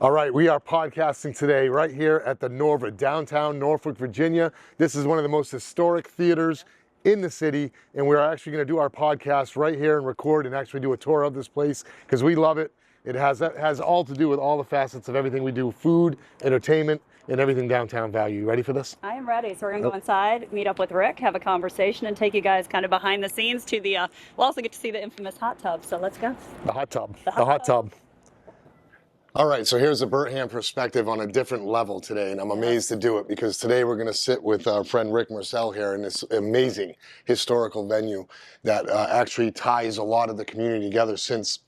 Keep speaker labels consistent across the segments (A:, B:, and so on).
A: All right, we are podcasting today right here at the Norva, downtown Norfolk, Virginia. This is one of the most historic theaters in the city, and we're actually going to do our podcast right here and record and actually do a tour of this place because we love it. It has all to do with all the facets of everything we do, food, entertainment, and everything downtown value. You ready for this?
B: I am ready. So we're going to go inside, meet up with Rick, have a conversation, and take you guys kind of behind the scenes to the, we'll also get to see the infamous hot tub. So let's go.
A: The hot tub. The hot tub. All right, so here's a Birmingham perspective on a different level today, and I'm amazed to do it because today we're going to sit with our friend Rick Mersel here in this amazing historical venue that actually ties a lot of the community together since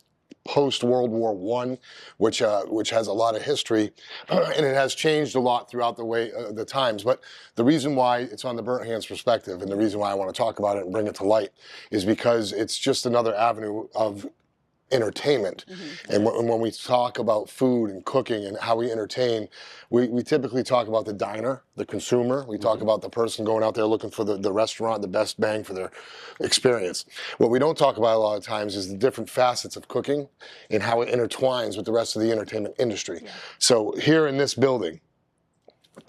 A: post-World War I, which has a lot of history, and it has changed a lot throughout the times. But the reason why it's on the Birmingham's perspective, and the reason why I want to talk about it and bring it to light, is because it's just another avenue of entertainment. And when we talk about food and cooking and how we entertain, we typically talk about the diner, the consumer. We talk about the person going out there looking for the restaurant, the best bang for their experience. What we don't talk about a lot of times is the different facets of cooking and how it intertwines with the rest of the entertainment industry. So here in this building,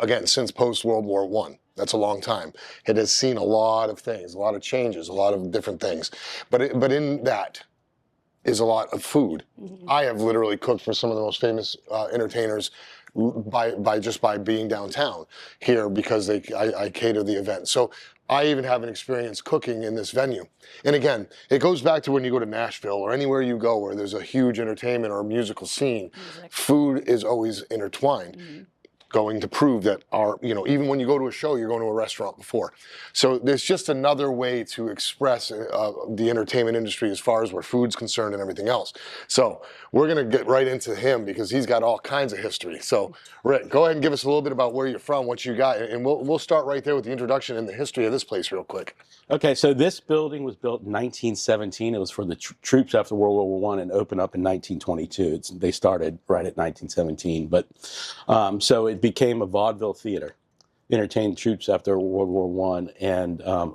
A: again, since post-World War I, that's a long time. It has seen a lot of things, a lot of changes, a lot of different things. But in that is a lot of food. I have literally cooked for some of the most famous entertainers by being downtown here because I cater the event. So I even have an experience cooking in this venue. And again, it goes back to when you go to Nashville or anywhere you go where there's a huge entertainment or musical scene, food is always intertwined. Going to prove that even when you go to a show, you're going to a restaurant before. So there's just another way to express the entertainment industry as far as where food's concerned and everything else. So we're going to get right into him because he's got all kinds of history. So Rick, go ahead and give us a little bit about where you're from, what you got, and we'll start right there with the introduction and the history of this place real quick.
C: Okay, so this building was built in 1917. It was for the troops after World War I and opened up in 1922. They started right at 1917, but so it became a vaudeville theater, entertained troops after World War I,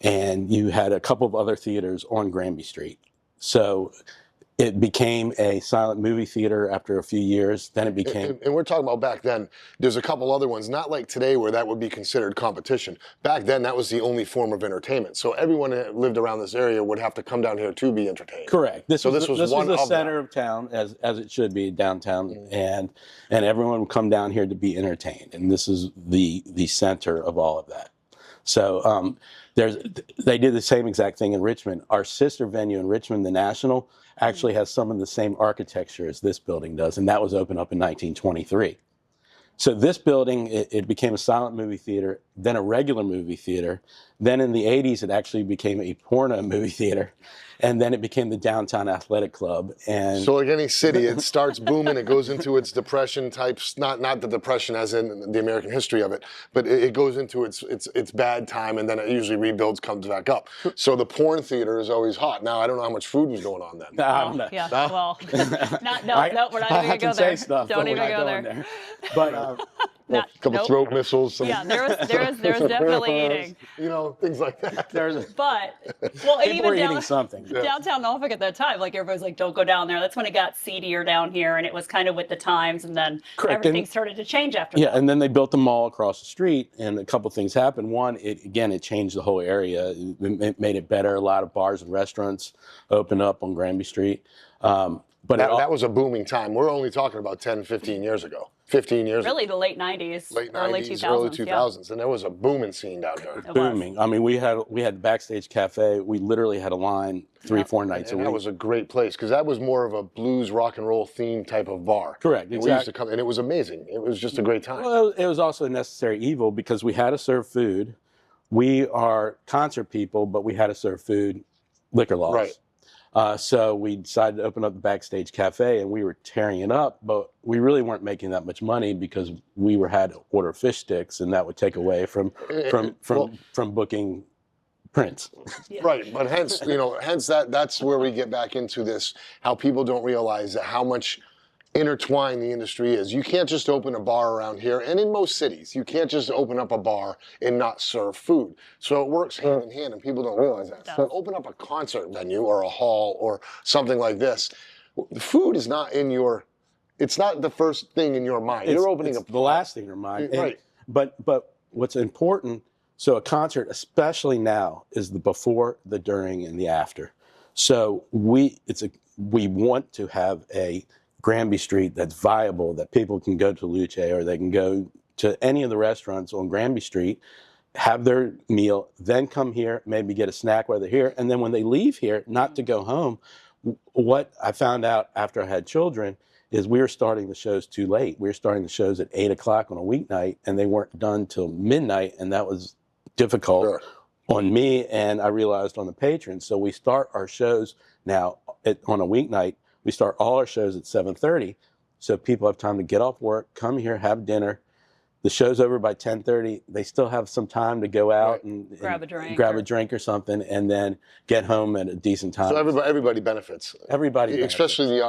C: and you had a couple of other theaters on Granby Street. So it became a silent movie theater after a few years. Then it became...
A: And we're talking about back then, there's a couple other ones, not like today where that would be considered competition. Back then, that was the only form of entertainment. So everyone that lived around this area would have to come down here to be entertained.
C: Correct. This was the center
A: them.
C: of town, as it should be, downtown, and everyone would come down here to be entertained. And this is the center of all of that. So they did the same exact thing in Richmond. Our sister venue in Richmond, the National, actually has some of the same architecture as this building does, and that was opened up in 1923. So this building, it became a silent movie theater, then a regular movie theater. Then in the 80s, it actually became a porno movie theater. And then it became the Downtown Athletic Club. And
A: so like any city, it starts booming, it goes into its depression types, not the depression as in the American history of it, but it goes into its bad time, and then it usually rebuilds, comes back up. So the porn theater is always hot. Now, I don't know how much food was going on then.
C: No.
B: Yeah, well, no, we're not even going to go there. Don't even go there.
C: But
A: a couple throat missiles.
B: Yeah, there's definitely eating.
A: Things like that.
B: And
C: people were eating something.
B: Downtown Norfolk at that time, like everybody's like, don't go down there. That's when it got seedier down here, and it was kind of with the times, and then everything started to change after that.
C: Yeah, and then they built the mall across the street, and a couple things happened. One, it changed the whole area. It made it better. A lot of bars and restaurants opened up on Granby Street. But
A: that was a booming time. We're only talking about 10, 15 years ago. 15 years
B: Really,
A: ago.
B: The late 90s,
A: early 2000s, and there was a booming scene down there.
C: Booming. I mean, we had Backstage Cafe. We literally had a line 3-4 nights a week.
A: That was a great place because that was more of a blues rock and roll theme type of bar.
C: Correct.
A: And we used to come, and it was amazing. It was just a great time.
C: Well, it was also a necessary evil because we had to serve food. We are concert people, but we had to serve food, liquor laws.
A: Right.
C: So we decided to open up the Backstage Cafe, and we were tearing it up, but we really weren't making that much money because we had to order fish sticks, and that would take away from booking Prince.
A: Right, but hence that's where we get back into this, how people don't realize that how much intertwined the industry is. You can't just open a bar around here, and in most cities, you can't just open up a bar and not serve food. So it works hand in hand, and people don't realize that. So open up a concert venue or a hall or something like this. The food is not in your it's not the first thing in your mind. You're opening
C: it's the last thing in your mind.
A: Right.
C: But what's important, so a concert, especially now, is the before, the during, and the after. So we want to have a Granby Street that's viable, that people can go to Luce or they can go to any of the restaurants on Granby Street, have their meal, then come here, maybe get a snack while they're here. And then when they leave here, not to go home, what I found out after I had children is we were starting the shows too late. We were starting the shows at 8 o'clock on a weeknight, and they weren't done till midnight, and that was difficult on me, and I realized on the patrons. So we start our shows now on a weeknight. We start all our shows at 7:30, so people have time to get off work, come here, have dinner. The show's over by 10:30. They still have some time to go out and
B: grab a drink
C: or something, and then get home at a decent time.
A: So everybody benefits.
C: Everybody benefits.
A: Especially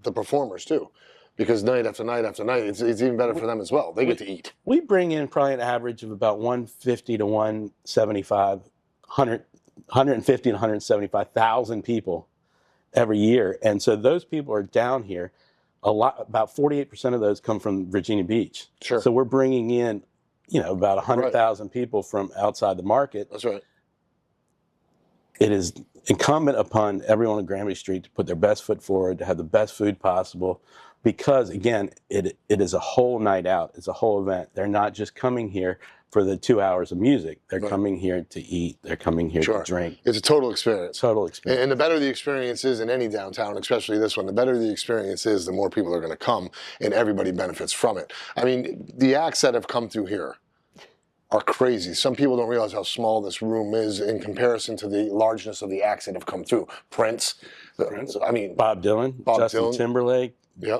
A: the performers too, because night after night after night, it's even better for them as well. They get to eat.
C: We bring in probably an average of about 150 to 175, 150 to 175,000 people every year, and so those people are down here. About 48% of those come from Virginia Beach.
A: Sure.
C: So we're bringing in, about 100,000 people from outside the market.
A: That's right.
C: It is incumbent upon everyone on Granby Street to put their best foot forward, to have the best food possible, because again, it is a whole night out. It's a whole event. They're not just coming here for the 2 hours of music. They're coming here to eat. They're coming here to drink.
A: It's a total experience.
C: Total experience.
A: And the better the experience is in any downtown, especially this one, the better the experience is, the more people are going to come, and everybody benefits from it. I mean, the acts that have come through here are crazy. Some people don't realize how small this room is in comparison to the largeness of the acts that have come through. Prince. I mean,
C: Bob Dylan, Justin Timberlake.
A: Yep.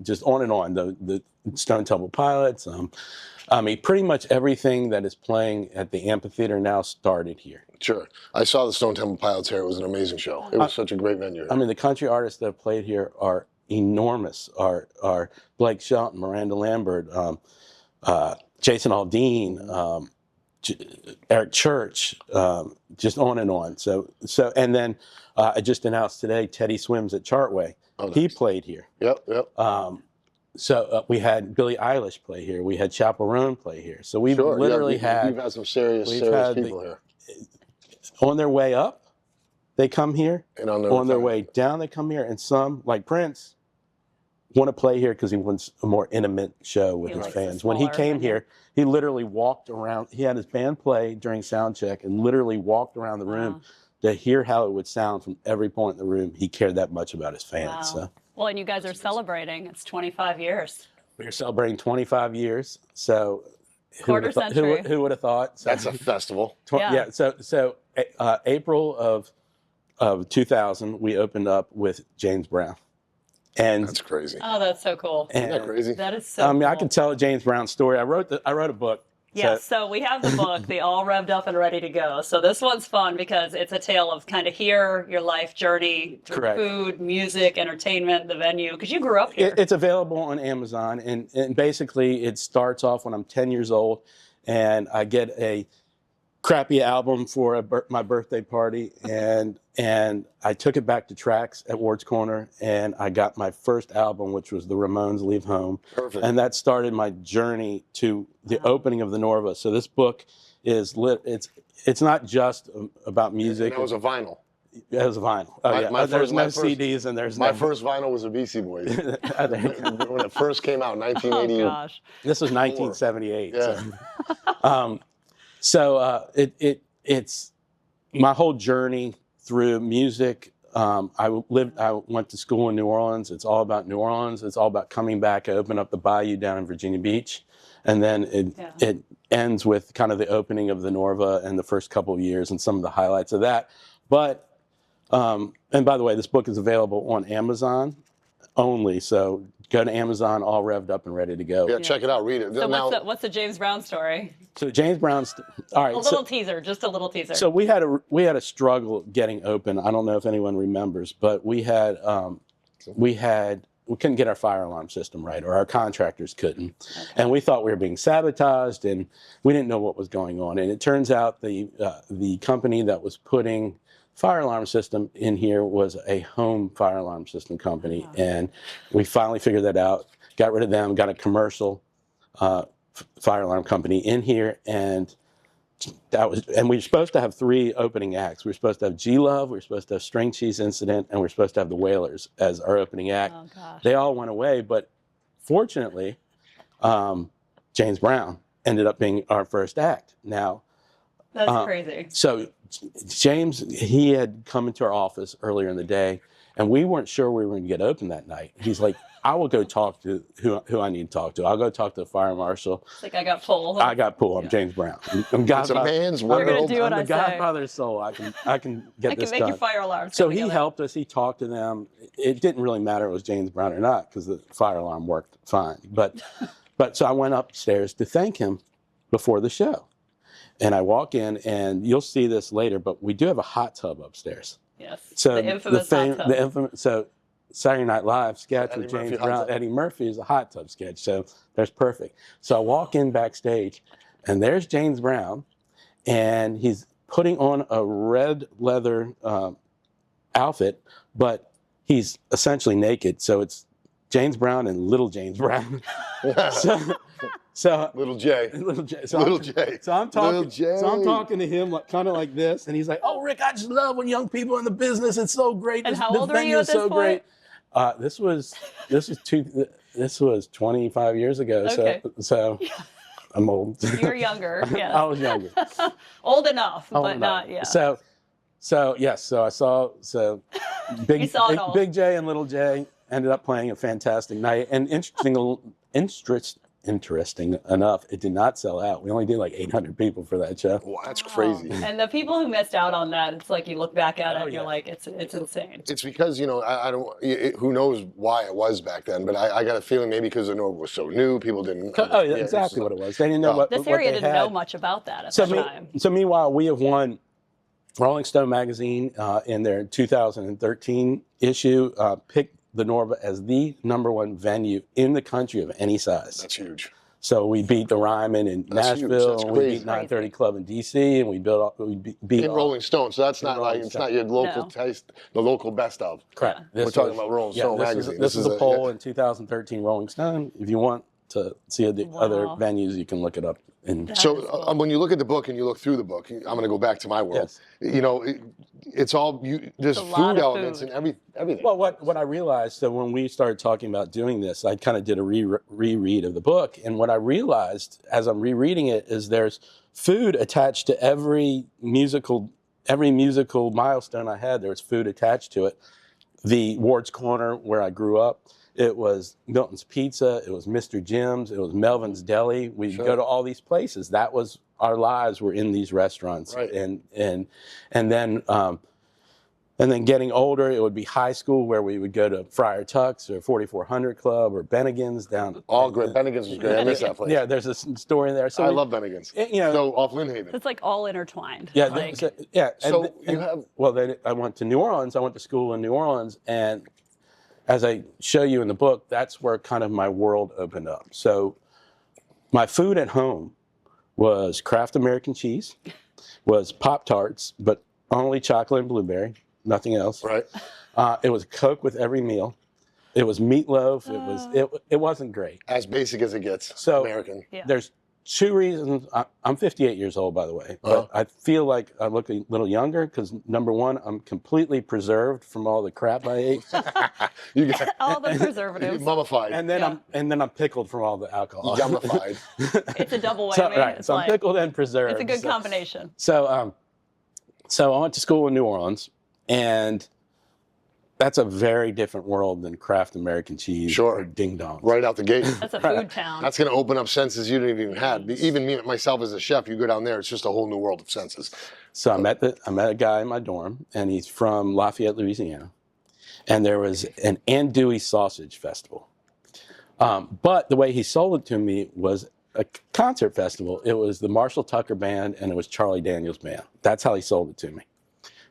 C: Just on and on. The Stone Temple Pilots. Pretty much everything that is playing at the amphitheater now started here.
A: Sure. I saw the Stone Temple Pilots here. It was an amazing show. It was such a great venue.
C: The country artists that have played here are enormous. Are Blake Shelton, Miranda Lambert, Jason Aldean, Eric Church, just on and on. So and then I just announced today Teddy Swims at Chartway. Oh, nice. He played here.
A: Yep.
C: So we had Billie Eilish play here. We had Chappell Roan play here. So we've literally had...
A: We've had some serious people here.
C: On their way up, they come here.
A: And
C: on their way down, they come here. And some, like Prince, want to play here because he wants a more intimate show with his fans. When he came here, he literally walked around. He had his band play during sound check and literally walked around the room to hear how it would sound from every point in the room. He cared that much about his fans.
B: Wow.
C: So.
B: Well, and you guys are celebrating. It's 25 years.
C: We're celebrating 25 years. So
B: quarter century.
C: Who would have thought? So,
A: that's a festival.
C: Yeah. So April of 2000, we opened up with James Brown. And
A: that's crazy.
B: Oh, that's so cool.
A: Isn't that crazy?
B: That is so cool.
C: I can tell a James Brown story. I wrote a book.
B: Yeah, so we have the book, The All Revved Up and Ready to Go. So this one's fun because it's a tale of kind of your life journey through food, music, entertainment, the venue, because you grew up here.
C: It's available on Amazon, and basically it starts off when I'm 10 years old, and I get a crappy album for my birthday party, and I took it back to Trax at Ward's Corner, and I got my first album, which was the Ramones' Leave Home.
A: Perfect.
C: And that started my journey to the opening of the Norva. So this book is it's not just about music.
A: And that was a vinyl.
C: It was a vinyl. There's no CDs, and there's
A: my first vinyl was a Beastie Boys. When it first came out in 1980.
B: Oh, gosh.
C: This was 1978.
A: Yeah.
C: So it's my whole journey through music. I went to school in New Orleans. It's all about New Orleans. It's all about coming back. I opened up the Bayou down in Virginia Beach, and then it ends with kind of the opening of the Norva and the first couple of years and some of the highlights of that. But and by the way, this book is available on Amazon only. So go to Amazon, all revved up and ready to go.
A: Yeah, check it out, read it.
B: So what's the James Brown story?
C: So James Brown's, all right.
B: Just a little teaser.
C: So we had a struggle getting open. I don't know if anyone remembers, but we couldn't get our fire alarm system right, or our contractors couldn't. Okay. And we thought we were being sabotaged, and we didn't know what was going on. And it turns out the company that was putting fire alarm system in here was a home fire alarm system company. And we finally figured that out, got rid of them, got a commercial fire alarm company in here. And we were supposed to have 3 opening acts. We were supposed to have G-Love, we were supposed to have String Cheese Incident, and we were supposed to have the Wailers as our opening act.
B: Oh, gosh.
C: They all went away, but fortunately, James Brown ended up being our first act. Now,
B: That's crazy.
C: so James, he had come into our office earlier in the day, and we weren't sure we were going to get open that night. He's like, I will go talk to who I need to talk to. I'll go talk to the fire marshal.
B: It's like I got pulled.
C: I got pulled. I'm James Brown. I'm
A: It's a man's world.
B: You're gonna do what
C: I'm
B: I
C: the
B: say.
C: Godfather of Soul. I can get
B: I
C: this
B: can make
C: done.
B: your fire alarms.
C: So
B: come
C: he
B: together.
C: helped us. He talked to them. It didn't really matter if it was James Brown or not because the fire alarm worked fine. But so I went upstairs to thank him before the show. And I walk in, and you'll see this later, but we do have a hot tub upstairs.
B: Yes.
C: So
B: the infamous hot tub.
C: the infamous. So Saturday Night Live sketch
A: Eddie
C: with James
A: Murphy hot
C: Brown,
A: tub.
C: Eddie Murphy is a hot tub sketch. So that's perfect. So I walk in backstage, and there's James Brown, and he's putting on a red leather outfit, but he's essentially naked. So it's James Brown and little James Brown. so
A: Little J.
C: little J.
A: Little J.
C: So I'm talking.
A: Little J.
C: So I'm talking to him kind of like this, and he's like, "Oh, Rick, I just love when young people are in the business. It's so great.
B: And
C: This,
B: how
C: this
B: old are
C: venue
B: you at
C: is
B: this
C: so
B: point?
C: great." This was 25 years ago.
B: Okay.
C: So I'm old.
B: You're younger. Yes.
C: I was younger.
B: Old enough,
C: Old
B: but
C: enough.
B: not yet.
C: So yes. So I saw
B: You saw it all.
C: Big J and Little J ended up playing a fantastic night, and interesting enough, it did not sell out. We only did like 800 people for that show.
A: Wow, that's crazy.
B: And the people who missed out on that, it's like you look back at it
C: Oh,
B: and you're
C: yeah.
B: like, it's insane.
A: It's because, I don't, who knows why it was back then, but I got a feeling maybe because the Norva was so new, people didn't.
C: Oh, yeah, exactly what it was. They didn't know what
B: This
C: what
B: area
C: they
B: didn't
C: had.
B: know much about that at the time.
C: So meanwhile, we have won Rolling Stone magazine in their 2013 issue picked the Norva as the #1 venue in the country of any size.
A: That's huge.
C: So we beat the Ryman in
A: That's huge.
C: Nashville,
A: That's
C: and we
A: crazy.
C: beat 930 Club in DC, and we beat
A: In Rolling Stone, so that's not
C: Rolling
A: like, it's
C: Stone.
A: not your local
B: No.
A: taste, the local best of.
C: Correct.
B: Yeah.
A: We're talking about Rolling Stone magazine.
C: This is a
A: a-
C: poll in 2013 Rolling Stone. If you want to see the other
B: Wow.
C: venues, you can look it up.
B: That
A: So
B: is cool.
A: when you look at the book and you look through the book, I'm going to go back to my world.
C: Yes.
A: It's all there's
B: It's a lot
A: food
B: of
A: elements
B: food.
A: and everything.
C: Well, what I realized, so when we started talking about doing this, I kind of did a reread of the book, and what I realized as I'm rereading it is there's food attached to every musical milestone I had. There was food attached to it. The Ward's Corner, where I grew up, it was Milton's Pizza, it was Mr. Jim's, it was Melvin's Deli. We'd
A: Sure.
C: go to all these places. That was our lives were in these restaurants,
A: Right.
C: And then getting older, it would be high school where we would go to Friar Tuck's or 4400 Club or Bennigan's down.
A: All great. Bennigan's was great. I miss that place.
C: Yeah, there's a story there. So
A: I
C: we-
A: love Bennigan's.
C: You know,
A: So off Lynnhaven.
B: It's like all intertwined.
C: yeah,
B: Like,
C: so
A: you have
C: well, then I went to New Orleans. I went to school in New Orleans, and as I show you in the book, that's where kind of my world opened up. So my food at home was Kraft American cheese, was Pop-Tarts, but only chocolate and blueberry, nothing else.
A: right.
C: It was Coke with every meal. It was meatloaf. It wasn't great.
A: As basic as it gets.
C: So
A: American.
B: Yeah.
C: there's two reasons. I'm 58 years old, by the way, but
A: Uh-huh.
C: I feel like I look a little younger because number one, I'm completely preserved from all the crap I ate,
A: You get
B: all the preservatives.
A: mummified.
C: and then I'm pickled from all the alcohol.
A: Yummified.
B: It's a double whammy.
C: So, right,
B: It's
C: so
B: like,
C: I'm pickled and preserved.
B: it's a good
C: So-
B: combination.
C: So I went to school in New Orleans, and that's a very different world than Kraft American cheese
A: Sure.
C: or Ding Dong.
A: Right out the gate.
B: That's a food town.
A: That's going to open up senses you didn't even have. Even me, myself as a chef, you go down there, it's just a whole new world of senses.
C: So I met a guy in my dorm, and he's from Lafayette, Louisiana, and there was an andouille sausage festival. But the way he sold it to me was a concert festival. It was the Marshall Tucker Band, and it was Charlie Daniels Band. That's how he sold it to me.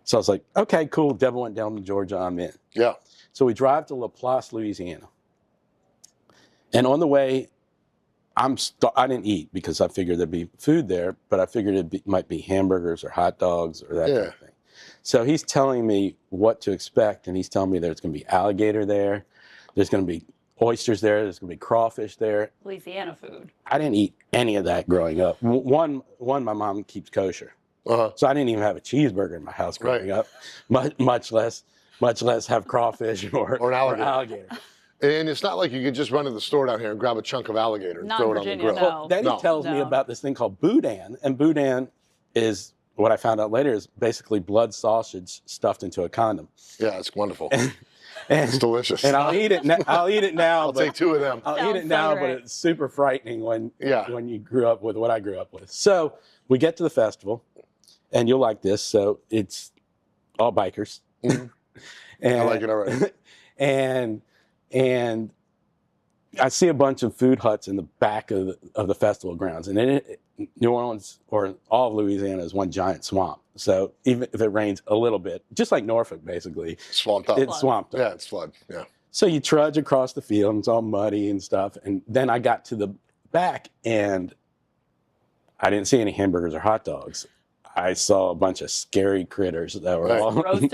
C: So I was like, okay, cool. Devil went down to Georgia. I'm in.
A: Yeah.
C: So we drive to Laplace, Louisiana. And on the way, I didn't eat because I figured there'd be food there, but I figured it might be hamburgers or hot dogs or that kind of thing. So he's telling me what to expect, and he's telling me there's going to be alligator there, there's going to be oysters there, there's going to be crawfish there.
B: Louisiana food.
C: I didn't eat any of that growing up. One, my mom keeps kosher,
A: Uh-huh.
C: so I didn't even have a cheeseburger in my house growing up, much less have crawfish or
A: Or an alligator.
C: alligator.
A: And it's not like you could just run to the store down here and grab a chunk of alligator and
B: Not
A: throw
B: in
A: it on the
B: Virginia,
A: grill.
B: no.
C: Then he tells me about this thing called boudin, and boudin is what I found out later is basically blood sausage stuffed into a condom.
A: Yeah, it's wonderful.
C: And,
A: It's delicious.
C: And I'll eat it. I'll eat it now.
A: I'll take 2 of them.
C: I'll eat
B: Sounds
C: it now,
B: so
C: but
B: great.
C: it's super frightening when
A: Yeah.
C: when you grew up with what I grew up with. So we get to the festival, and you'll like this. So it's all bikers.
A: Mhm.
C: And,
A: I like it already.
C: and I see a bunch of food huts in the back of the festival grounds, and then New Orleans or all of Louisiana is one giant swamp. So even if it rains a little bit, just like Norfolk, basically,
A: Swamped up.
C: it's swamped up.
A: Yeah, it's flood. Yeah.
C: So you trudge across the field, and it's all muddy and stuff. And then I got to the back, and I didn't see any hamburgers or hot dogs. I saw a bunch of scary critters that were all
B: Roasting.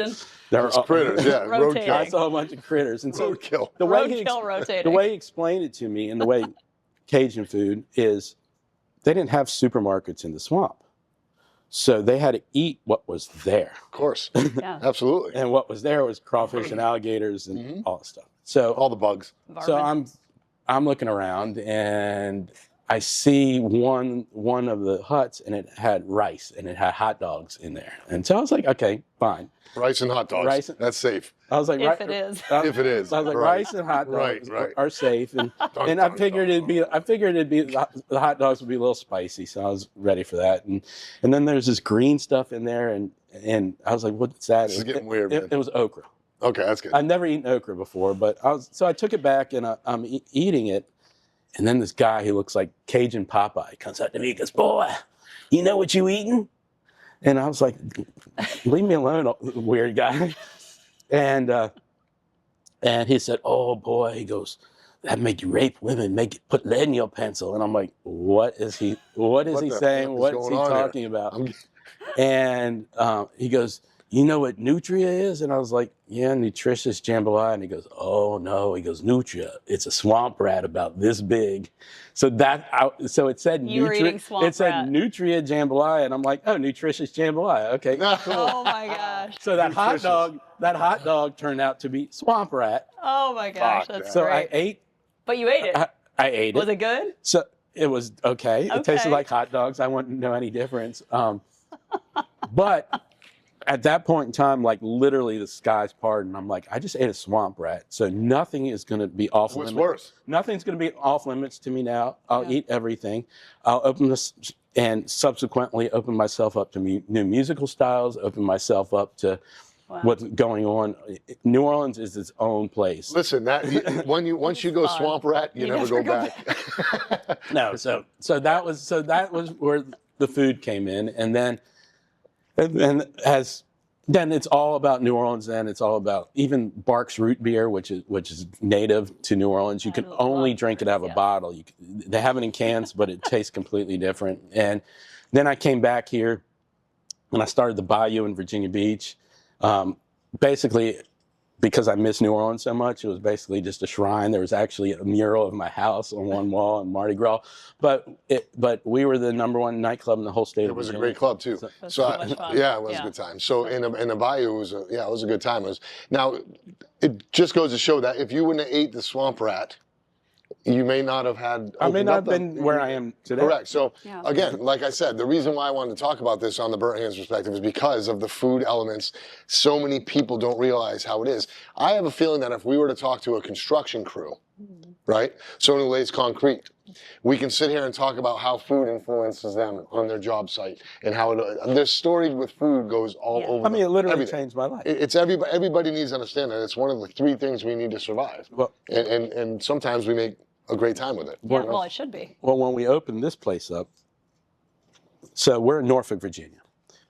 C: they were
A: It's
C: all-
A: critters, yeah.
B: Rotating.
C: I
A: Roadkill.
C: saw a bunch of critters, and so
A: Roadkill.
C: the way he
B: Roadkill rotating.
C: the way he explained it to me, and the way Cajun food is, they didn't have supermarkets in the swamp, so they had to eat what was there,
A: Of course.
B: Yeah.
A: Absolutely.
C: and what was there was crawfish and alligators and all that stuff. So
A: All the bugs.
C: so
B: Varmint.
C: I'm looking around, and I see one of the huts, and it had rice and it had hot dogs in there. And so I was like, okay, fine.
A: Rice and hot dogs.
C: Rice-
A: That's safe.
C: I was like,
B: If it is.
A: If it is.
C: I was like,
A: Right.
C: rice and hot dogs
A: Right.
C: are safe, and
A: Dun,
C: I
A: dun,
C: figured
A: dun.
C: it'd be the hot dogs would be a little spicy, so I was ready for that. And then there's this green stuff in there, and I was like, what's that?
A: This is getting weird, man.
C: It was okra.
A: Okay, that's good.
C: I'd never eaten okra before, but I took it back, and I'm eating it. And then this guy who looks like Cajun Popeye comes up to me and goes, "Boy, you know what you eating?" And I was like, "Leave me alone, weird guy." And he said, "Oh boy," he goes, "that make you rape women, put lead in your pencil." And I'm like, "What is he saying?
A: What the fuck is
C: What's
A: going
C: he
A: on here?"
C: talking about?"
A: I'm-
C: And he goes, "You know what nutria is?" And I was like, "Yeah, nutritious jambalaya." And he goes, "Oh no," he goes, "Nutria, it's a swamp rat about this big." So so it said
B: You were eating swamp
C: it said
B: rat.
C: nutria jambalaya, and I'm like, "Oh, nutritious jambalaya, okay."
B: Oh my gosh.
C: So that hot
A: Nutritious.
C: dog turned out to be swamp rat.
B: Oh my gosh.
A: Fuck
B: That's
A: that.
C: So
B: great.
C: I ate
B: But you ate it.
C: I ate
B: Was
C: it.
B: it good?
C: So it was okay. It tasted
B: Okay.
C: like hot dogs. I wouldn't know any difference. But at that point in time, like literally the skies parted, and I'm like, I just ate a swamp rat, so nothing is going to be off
A: What's
C: limits.
A: worse?
C: Nothing's going to be off limits to me now. I'll
B: Yeah.
C: eat everything. I'll open this and subsequently open myself up to new musical styles. Open myself up to
B: Wow.
C: what's going on. New Orleans is its own place.
A: Listen, once you go
B: fun.
A: swamp rat, you never go back.
C: No, so that was where the food came in, and then it's all about New Orleans. Then it's all about even Barks root beer, which is native to New Orleans. You
B: I
C: can
B: love
C: only drink it out of a
B: Barks, yeah.
C: bottle. They have it in cans, but it tastes completely different. And then I came back here, and I started the Bayou in Virginia Beach. Basically, because I miss New Orleans so much, it was basically just a shrine. There was actually a mural of my house on one wall in Mardi Gras, but we were the #1 nightclub in the whole state
A: It
C: of
A: was a
C: Virginia.
A: great club too.
B: That's
A: So
B: so much fun.
A: yeah, it was a good time. So in the Bayou, it was a good time. Now it just goes to show that if you wouldn't have ate the swamp rat, you may not have had.
C: I may
A: opened
C: not
A: up
C: have been where I am today.
A: Correct. So
B: Yeah.
A: again, like I said, the reason why I wanted to talk about this on the Burnt Hands perspective is because of the food elements. So many people don't realize how it is. I have a feeling that if we were to talk to a construction crew, right, someone who lays concrete, we can sit here and talk about how food influences them on their job site and how their story with food goes all
B: Yeah.
A: over.
C: I mean, it literally
A: everything.
C: changed my life.
A: It's everybody needs to understand that it's one of the 3 things we need to survive,
C: Well-
A: and sometimes we make a great time with it.
B: Yeah, well, it should be.
C: Well, when we opened this place up, so we're in Norfolk, Virginia.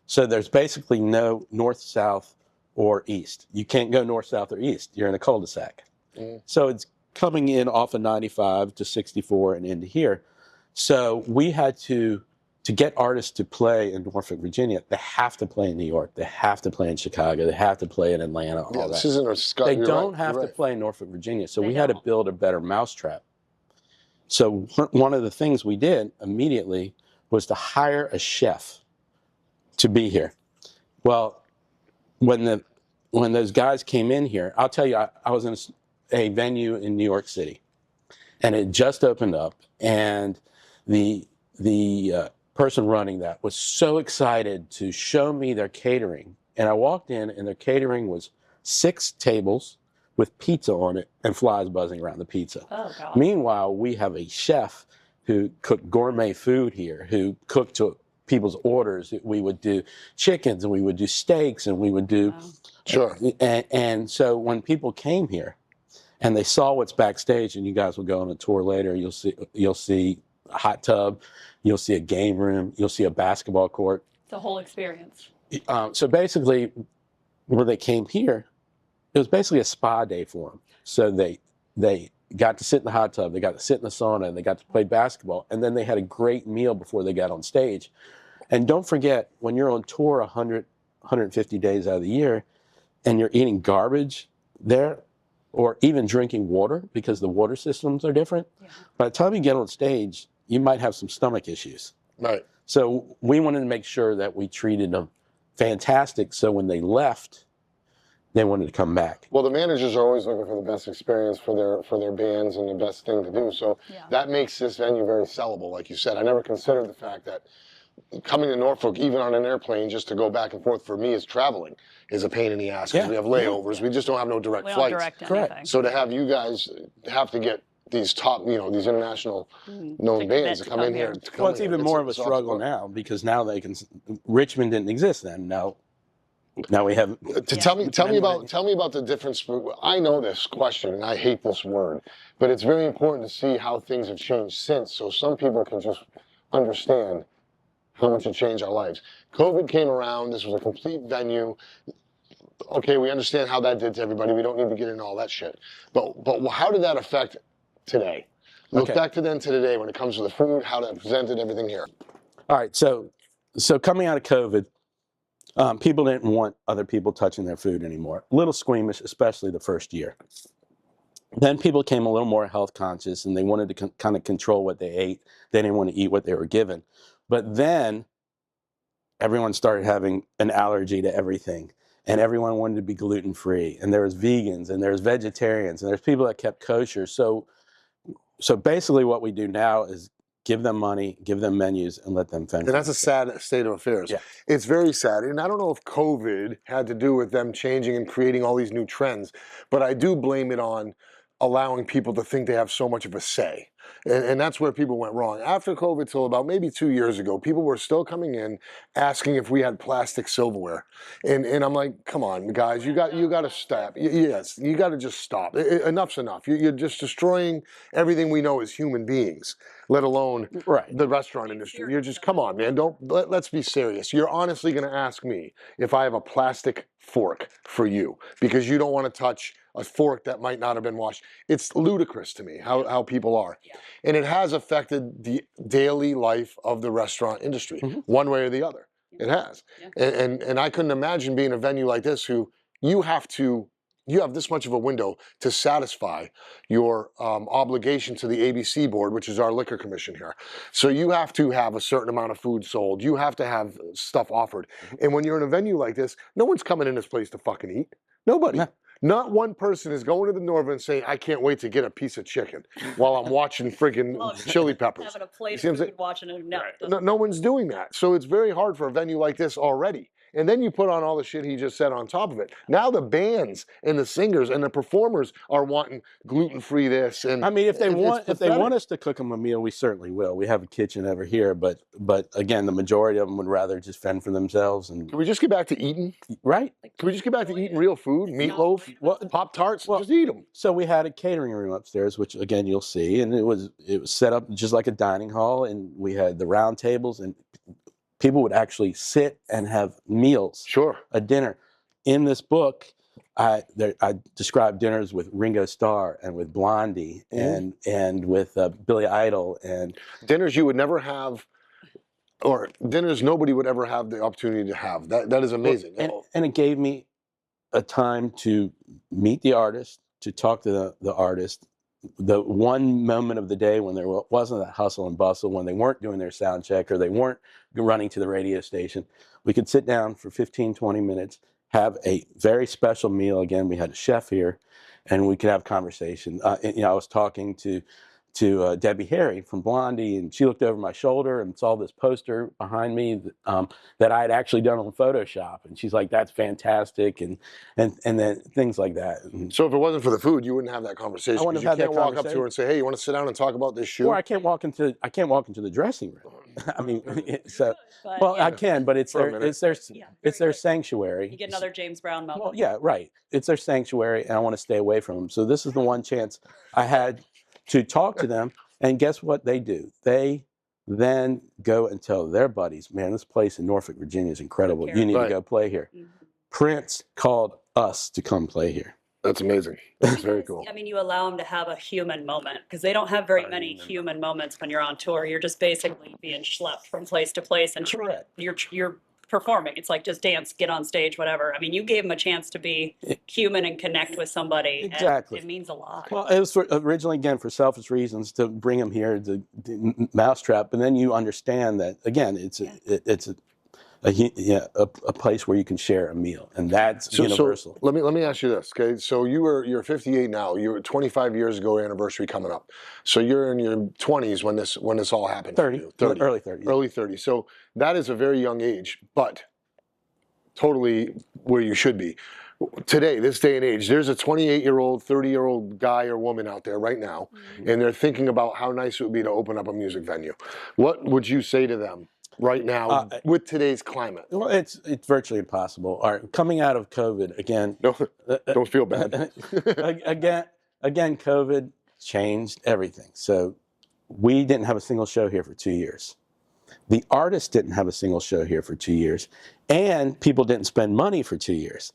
C: So there's basically no north, south, or east. You can't go north, south, or east. You're in a cul-de-sac. So it's coming in off of 95 to 64 and into here. So we had to to get artists to play in Norfolk, Virginia, they have to play in New York, they have to play in Chicago, they have to play in Atlanta. All
A: Yeah,
C: that.
A: this isn't a Scott.
C: They
A: You're
C: don't
A: right,
C: have
A: you're
C: to
A: right.
C: play in Norfolk, Virginia. So
B: They
C: we had to
B: don't.
C: build a better mousetrap. So one of the things we did immediately was to hire a chef to be here. Well, when those guys came in here, I'll tell you, I was in a venue in New York City, and it just opened up, and the person running that was so excited to show me their catering. And I walked in, and their catering was 6 tables with pizza on it and flies buzzing around the pizza.
B: Oh, God.
C: Meanwhile, we have a chef who cooked gourmet food here, who cooked to people's orders. We would do chickens, and we would do steaks, and we would do...
B: Wow.
A: Sure.
C: And so when people came here and they saw what's backstage, and you guys will go on a tour later, you'll see a hot tub, you'll see a game room, you'll see a basketball court.
B: The whole experience.
C: So basically, when they came here, it was basically a spa day for them. So they got to sit in the hot tub, they got to sit in the sauna, and they got to play basketball, and then they had a great meal before they got on stage. And don't forget, when you're on tour 100, 150 days out of the year, and you're eating garbage there, or even drinking water because the water systems are different, by the time you get on stage, you might have some stomach issues.
A: Right.
C: So we wanted to make sure that we treated them fantastic, so when they left, they wanted to come back.
A: Well, the managers are always looking for the best experience for their bands and the best thing to do. So that makes this venue very sellable, like you said. I never considered the fact that coming to Norfolk, even on an airplane, just to go back and forth for me is traveling, is a pain in the ass because we have layovers. We just don't have no direct
B: We don't
A: flights.
B: direct
C: Correct.
B: anything.
A: So to have you guys have to get these top, these international known bands to come in here.
C: Well, it's even more of a struggle now, because now they can. Richmond didn't exist then. Now we have.
A: Tell me about the difference. I know this question, and I hate this word, but it's very important to see how things have changed since, so some people can just understand how much it changed our lives. COVID came around. This was a complete venue. Okay, we understand how that did to everybody. We don't need to get into all that shit. But how did that affect today? Look back to then to today when it comes to the food, how that presented, everything here.
C: All right, so coming out of COVID, people didn't want other people touching their food anymore. A little squeamish, especially the first year. Then people became a little more health conscious, and they wanted to kind of control what they ate. They didn't want to eat what they were given. But then everyone started having an allergy to everything, and everyone wanted to be gluten-free, and there was vegans, and there's vegetarians, and there's people that kept kosher. So basically what we do now is give them money, give them menus, and let them fend.
A: And that's a sad state of affairs.
C: Yeah.
A: It's very sad. And I don't know if COVID had to do with them changing and creating all these new trends, but I do blame it on allowing people to think they have so much of a say. And that's where people went wrong. After COVID, till about maybe 2 years ago, people were still coming in asking if we had plastic silverware. And I'm like, come on, guys, you got to stop. Yes, you got to just stop. Enough's enough. You're just destroying everything we know as human beings, let alone the restaurant industry. You're just, come on, man, let's be serious. You're honestly going to ask me if I have a plastic fork for you because you don't want to touch a fork that might not have been washed. It's ludicrous to me how people are. Yeah. And it has affected the daily life of the restaurant industry, one way or the other. It has. Yeah. And I couldn't imagine being a venue like this who you have this much of a window to satisfy your obligation to the ABC board, which is our liquor commission here. So you have to have a certain amount of food sold. You have to have stuff offered. And when you're in a venue like this, no one's coming in this place to fucking eat. Nobody. No. Not one person is going to the Norva and saying, I can't wait to get a piece of chicken while I'm watching friggin' Chili Peppers.
B: Having a plate of food, watching it.
A: No one's doing that. So it's very hard for a venue like this already. And then you put on all the shit he just said on top of it. Now the bands and the singers and the performers are wanting gluten-free this. And
C: I mean, if they want us to cook them a meal, we certainly will. We have a kitchen over here, but again, the majority of them would rather just fend for themselves. And
A: can we just get back to eating?
C: Right?
A: Can we just get back to eating real food, meatloaf, Pop-Tarts? Just eat them.
C: So we had a catering room upstairs, which again you'll see, and it was set up just like a dining hall, and we had the round tables, and people would actually sit and have meals.
A: Sure.
C: A dinner. In this book, I describe dinners with Ringo Starr and with Blondie and with Billie Idol, and
A: dinners you would never have or dinners nobody would ever have the opportunity to have. That is amazing.
C: And it gave me a time to meet the artist, to talk to the artist. The one moment of the day when there wasn't that hustle and bustle, when they weren't doing their sound check or they weren't running to the radio station, we could sit down for 15, 20 minutes, have a very special meal. Again, we had a chef here, and we could have conversation. I was talking to Debbie Harry from Blondie, and she looked over my shoulder and saw this poster behind me that I had actually done on Photoshop, and she's like, "That's fantastic," and then things like that. And
A: so if it wasn't for the food, you wouldn't have that conversation.
C: I wouldn't
A: You
C: have
A: can't
C: had that
A: walk up to her and say, "Hey, you want to sit down and talk about this shoe?"
C: Or I can't walk into the dressing room. I mean,
B: But,
C: I can, but it's
A: For a
C: their
A: minute.
C: it's their sanctuary.
B: You get another James Brown moment.
C: Well, yeah, right. It's their sanctuary, and I want to stay away from them. So this is the one chance I had to talk to them. And guess what they do? They then go and tell their buddies, "Man, this place in Norfolk, Virginia is incredible. You need to go play here."
B: Mhm.
C: Prince called us to come play here.
A: That's amazing. That's very cool.
B: I mean, you allow them to have a human moment because they don't have very many human moments when you're on tour. You're just basically being schlepped from place to place, and
C: Correct.
B: you're performing. It's like just dance, get on stage, whatever. I mean, you gave them a chance to be human and connect with somebody.
C: Exactly.
B: And it means a lot.
C: Well, it was originally, again, for selfish reasons to bring them here, the mousetrap, and then you understand that, again, it's a place where you can share a meal, and that's universal.
A: So let me ask you this, okay? So you're 58 now. You're 25 years ago anniversary coming up. So you're in your 20s when this all happened.
C: 30,
A: for you.
C: early 30s.
A: Early 30s. So that is a very young age, but totally where you should be. Today, this day and age, there's a 28-year-old, 30-year-old guy or woman out there right now, and they're thinking about how nice it would be to open up a music venue. What would you say to them right now with today's climate?
C: Well, it's virtually impossible. All right, coming out of COVID, again.
A: Don't feel bad.
C: again, COVID changed everything. So we didn't have a single show here for 2 years. The artists didn't have a single show here for 2 years, and people didn't spend money for 2 years.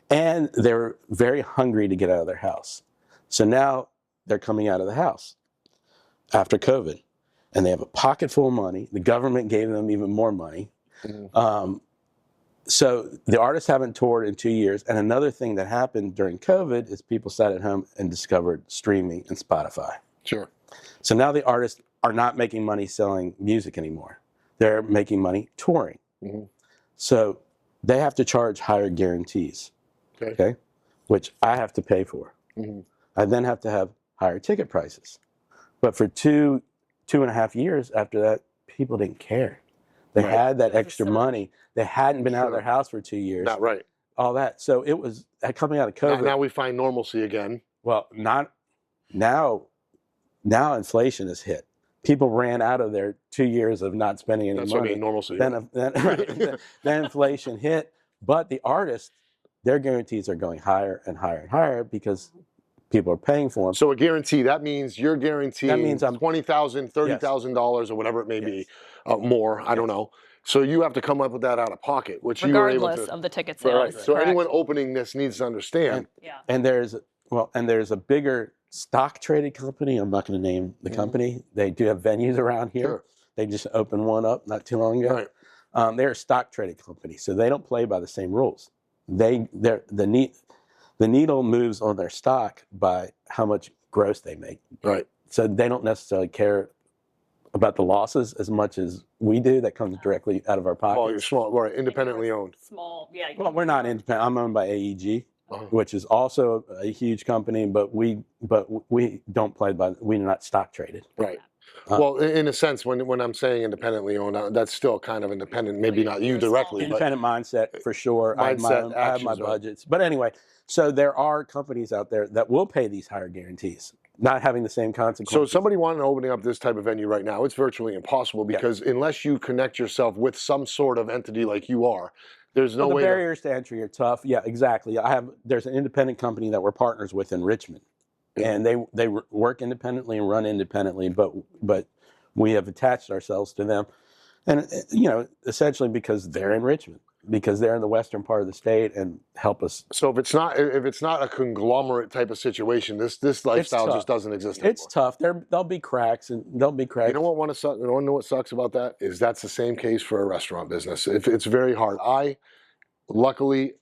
C: And they were very hungry to get out of their house. So now they're coming out of the house after COVID, and they have a pocket full of money. The government gave them even more money. So the artists haven't toured in 2 years. And another thing that happened during COVID is people sat at home and discovered streaming and Spotify.
A: Sure.
C: So now the artists are not making money selling music anymore. They're making money touring. So they have to charge higher guarantees. Okay, which I have to pay for. I then have to have higher ticket prices. But for two and a half years after that, people didn't care. They had that extra money. They hadn't been out of their house for 2 years.
A: Not right.
C: All that. So it was coming out of COVID.
A: Now we find normalcy again.
C: Well, not now. Now inflation has hit. People ran out of their 2 years of not spending any money.
A: That's what I mean, normalcy.
C: Then inflation hit. But the artists, their guarantees are going higher and higher and higher because people are paying for them.
A: So a guarantee, that means you're guaranteeing $20,000, $30,000 or whatever it may be, more, I don't know. So you have to come up with that out of pocket, which you were able to.
B: Regardless of the ticket sales.
A: Right. So anyone opening this needs to understand.
C: And there's a bigger stock traded company. I'm not going to name the company. They do have venues around here.
A: Sure.
C: They just opened one up not too long ago.
A: Right.
C: They're a stock traded company, so they don't play by the same rules. The needle moves on their stock by how much gross they make.
A: Right.
C: So they don't necessarily care about the losses as much as we do. That comes directly out of our pockets.
A: Well, you're small, right? Independently owned.
B: Small, yeah.
C: Well, we're not independent. I'm owned by AEG, which is also a huge company, but we don't play by. We're not stock traded.
A: Right. Well, in a sense, when I'm saying independently owned, that's still kind of independent. Maybe not you directly,
C: independent mindset for sure.
A: Mindset,
C: I have my budgets, but anyway. So there are companies out there that will pay these higher guarantees, not having the same consequences.
A: So if somebody wanted to opening up this type of venue right now, it's virtually impossible because unless you connect yourself with some sort of entity like you are, there's no way.
C: The barriers to entry are tough. Yeah, exactly. There's an independent company that we're partners with in Richmond. And they work independently and run independently, but we have attached ourselves to them, and essentially because they're in Richmond, because they're in the western part of the state and help us.
A: So if it's not a conglomerate type of situation, this lifestyle just doesn't exist anymore.
C: It's tough. There'll be cracks, and there'll be cracks.
A: You know what sucks about that is that's the same case for a restaurant business. It's very hard. Luckily,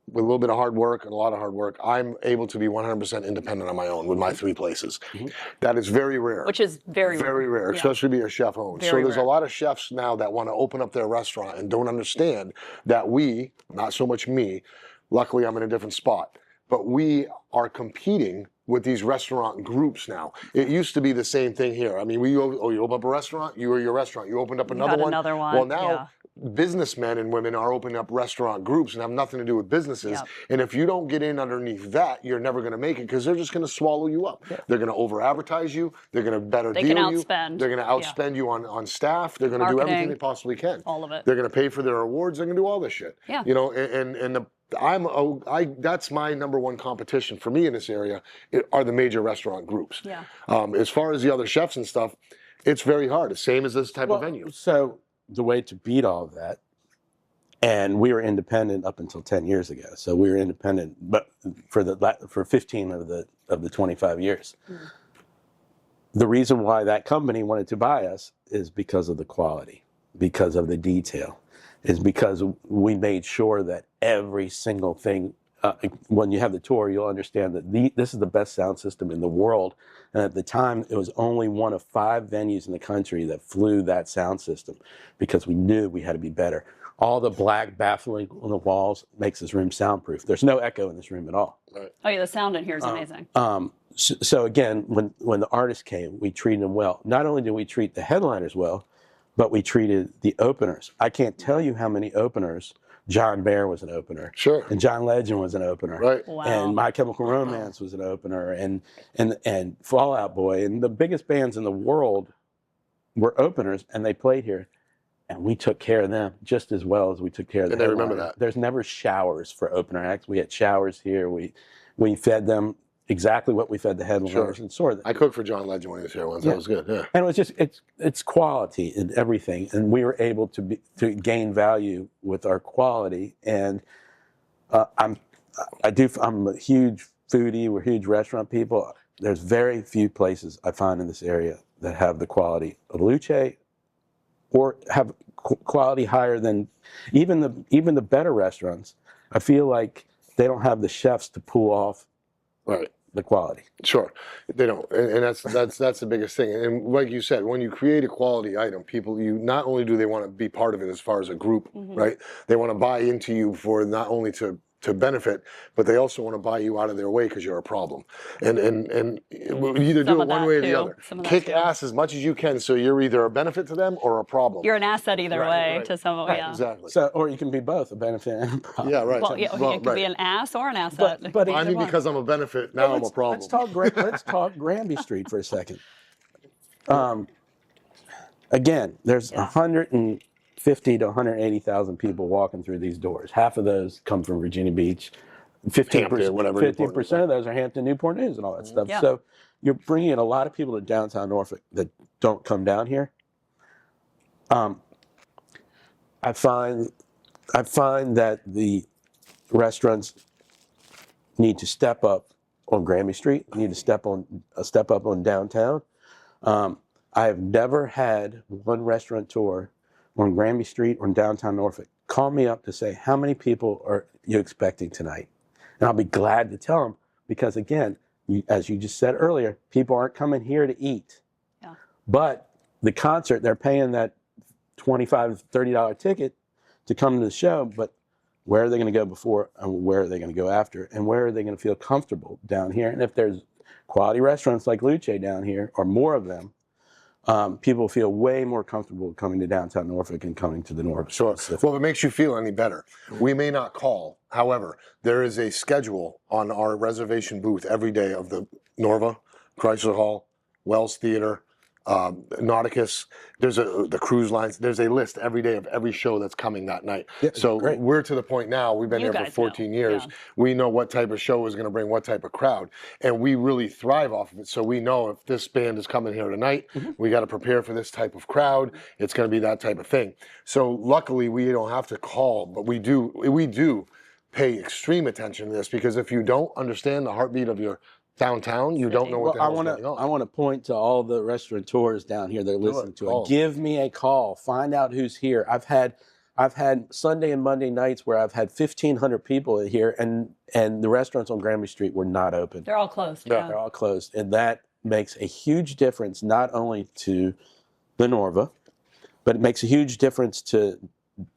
A: with a little bit of hard work and a lot of hard work, I'm able to be 100% independent on my own with my 3 places.
C: Mm-hmm.
A: That is very rare.
B: Which is very
A: rare,
B: yeah.
A: especially to be a chef owned. So there's a lot of chefs now that want to open up their restaurant and don't understand that we, not so much me, luckily I'm in a different spot, but we are competing with these restaurant groups now. It used to be the same thing here. I mean, you open up a restaurant, you were your restaurant. You opened up another one. Well, now businessmen and women are opening up restaurant groups and have nothing to do with businesses.
B: Yep.
A: And if you don't get in underneath that, you're never going to make it because they're just going to swallow you up. Yep. They're going to over advertise you. They're going to deal you. They're going to outspend you on staff. They're going to do everything they possibly can.
B: All of it.
A: They're going to pay for their awards. They're going to do all this shit.
B: Yeah.
A: You know, that's my number one competition for me in this area are the major restaurant groups.
B: Yeah.
A: As far as the other chefs and stuff, it's very hard. The same as this type of venue.
C: So the way to beat all of that, and we were independent up until 10 years ago. So we were independent, but for 15 of the 25 years. Mm. The reason why that company wanted to buy us is because of the quality, because of the detail, is because we made sure that every single thing. When you have the tour, you'll understand that this is the best sound system in the world. And at the time, it was only one of 5 venues in the country that flew that sound system because we knew we had to be better. All the black baffling on the walls makes this room soundproof. There's no echo in this room at all.
B: Right. Oh yeah, the sound in here is amazing.
C: So again, when the artists came, we treated them well. Not only did we treat the headliners well, but we treated the openers. I can't tell you how many openers. John Baer was an opener.
A: Sure.
C: And John Legend was an opener.
A: Right.
B: Wow.
C: And My Chemical Romance was an opener. And Fall Out Boy. And the biggest bands in the world were openers, and they played here. And we took care of them just as well as we took care of the headliners.
A: I remember that.
C: There's never showers for opener acts. We had showers here. We fed them exactly what we fed the headliners and saw them.
A: I cooked for John Legend when he was here once. Yeah. That was good. Yeah.
C: And it was just it's quality in everything, and we were able to gain value with our quality. And I'm a huge foodie. We're huge restaurant people. There's very few places I find in this area that have the quality of Luce, or have quality higher than even the better restaurants. I feel like they don't have the chefs to pull off.
A: Right.
C: The quality.
A: Sure. They don't. And that's the biggest thing. And like you said, when you create a quality item, people, not only do they want to be part of it as far as a group, right? They want to buy into you for not only to benefit, but they also want to buy you out of their way because you're a problem. And you either do it one way or the other. Kick ass as much as you can, so you're either a benefit to them or a problem.
B: You're an asset either way to someone.
C: Right,
B: yeah.
A: Exactly.
C: So, or you can be both, a benefit and a problem.
A: Yeah, right.
B: Well, you could be an ass or an asset.
C: But
A: I mean, because I'm a benefit, now I'm a problem.
C: Let's talk Granby Street for a second. Again, there's 150 to 180,000 people walking through these doors. Half of those come from Virginia Beach. 15% of those are Hampton, Newport News, and all that stuff.
B: Yeah.
C: So you're bringing in a lot of people to downtown Norfolk that don't come down here. I find that the restaurants need to step up on Granby Street. Need to step up on downtown. I have never had one restaurateur on Granby Street or in downtown Norfolk call me up to say, how many people are you expecting tonight? And I'll be glad to tell them, because again, as you just said earlier, people aren't coming here to eat.
B: Yeah.
C: But the concert, they're paying that $25 to $30 ticket to come to the show, but where are they going to go before, and where are they going to go after, and where are they going to feel comfortable down here? And if there's quality restaurants like Luce down here, or more of them, people feel way more comfortable coming to downtown Norfolk and coming to the Norfolk.
A: Sure. Well, if it makes you feel any better, we may not call. However, there is a schedule on our reservation booth every day of the Norva, Chrysler Hall, Wells Theater, Nauticus. There's the cruise lines. There's a list every day of every show that's coming that night.
C: Yeah,
A: so
C: great.
A: we're to the point now. We've been
B: You
A: here for
B: guys
A: 14
B: know.
A: years.
B: Yeah.
A: We know what type of show is going to bring what type of crowd, and we really thrive off of it. So we know if this band is coming here tonight, we got to prepare for this type of crowd. It's going to be that type of thing. So luckily, we don't have to call, but we do pay extreme attention to this, because if you don't understand the heartbeat of your downtown, you don't know what the hell's going on.
C: I want to point to all the restaurateurs down here that are listening to it. Give me a call. Find out who's here. I've had Sunday and Monday nights where I've had 1,500 people here, and the restaurants on Granby Street were not open.
B: They're all closed.
A: Yeah.
C: They're all closed, and that makes a huge difference not only to the Norva, but it makes a huge difference to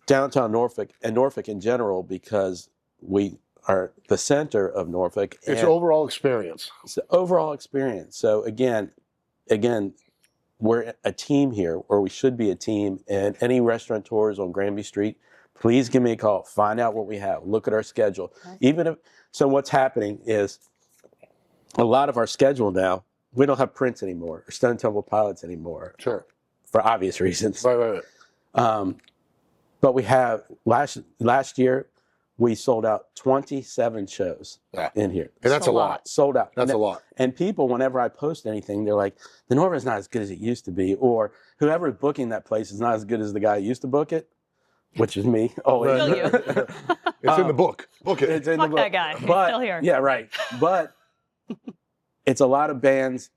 C: downtown Norfolk and Norfolk in general, because we are the center of Norfolk.
A: It's overall experience.
C: It's the overall experience. So again, we're a team here, or we should be a team. And any restaurateurs on Granby Street, please give me a call. Find out what we have. Look at our schedule. So what's happening is a lot of our schedule now, we don't have Prince anymore, or Stone Temple Pilots anymore.
A: Sure.
C: For obvious reasons.
A: Right.
C: But we have last year, we sold out 27 shows in here.
A: And that's a lot.
C: Sold out.
A: That's a lot.
C: And people, whenever I post anything, they're like, the Norva is not as good as it used to be, or whoever is booking that place is not as good as the guy who used to book it, which is me. Always.
B: Still you.
A: It's in the book. Book it.
C: It's in
B: Fuck
C: the book.
B: that guy. He's
C: But,
B: still here.
C: Yeah, right. But it's a lot of bands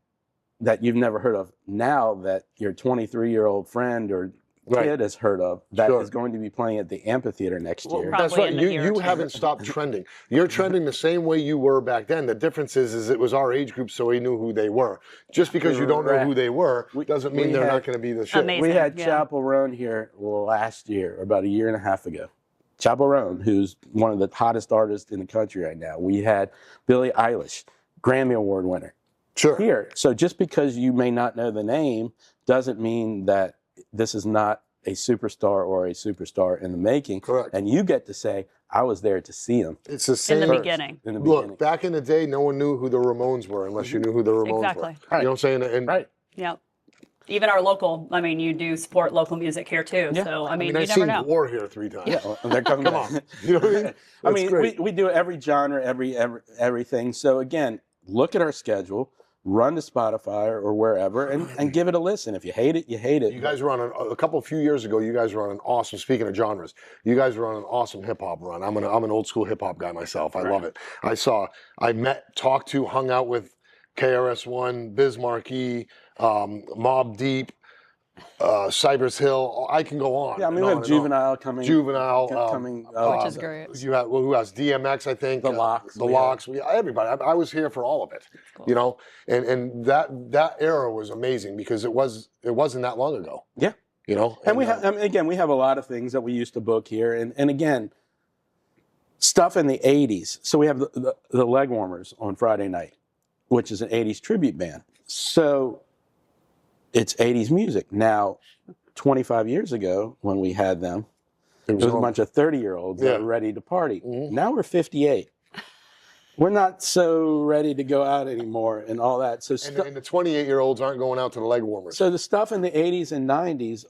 C: that you've never heard of now that your 23-year-old friend or kid has heard of that is going to be playing at the amphitheater next year.
A: That's
B: Probably
A: right.
B: in the
A: You haven't stopped trending. You're trending the same way you were back then. The difference is it was our age group, so we knew who they were. Just because you don't know who they were doesn't mean they're not going to be the shit.
B: Amazing.
C: We had
B: Yeah.
C: Chapel Roan here last year, about a year and a half ago. Chapel Roan, who's one of the hottest artists in the country right now. We had Billie Eilish, Grammy Award winner, here. So just because you may not know the name doesn't mean that this is not a superstar or a superstar in the making.
A: Correct.
C: And you get to say, I was there to see them.
A: It's the same.
B: In the beginning.
A: Look, back in the day, no one knew who the Ramones were unless you knew who the Ramones
B: Exactly.
A: were. You know what I'm saying? And
C: Right.
B: Yep. Even our local, you do support local music here too.
C: Yeah.
B: So,
A: I've
B: you never
A: seen
B: know.
A: War here 3 times.
C: Yeah, well, they're coming
A: Come
C: back.
A: on. You know what I mean?
C: I mean,
A: great.
C: we do every genre, everything. So again, look at our schedule, run to Spotify or wherever, and give it a listen. If you hate it, you hate it.
A: You guys were on a few years ago. You guys were on an awesome. Speaking of genres, you guys were on an awesome hip hop run. I'm an old school hip hop guy myself. I love it. I met, talked to, hung out with KRS-One, Biz Markie, Mobb Deep, Cypress Hill. I can go on.
C: Yeah, we have Juvenile coming.
A: Coming,
B: which is great.
A: You have who else? DMX, I think.
C: The Locks.
A: The Locks. Everybody. I was here for all of it.
B: Cool.
A: You know, and that era was amazing because it wasn't that long ago.
C: Yeah.
A: You know,
C: And we have, again, we have a lot of things that we used to book here, and again, stuff in the '80s. So we have the Leg Warmers on Friday night, which is an '80s tribute band. So it's '80s music. Now, 25 years ago, when we had them, it was a bunch of 30-year-olds that were ready to party.
A: Mm-hmm.
C: Now we're 58. We're not so ready to go out anymore and all that. So
A: and the 28-year-olds aren't going out to the Leg Warmers.
C: So the stuff in the '80s and '90s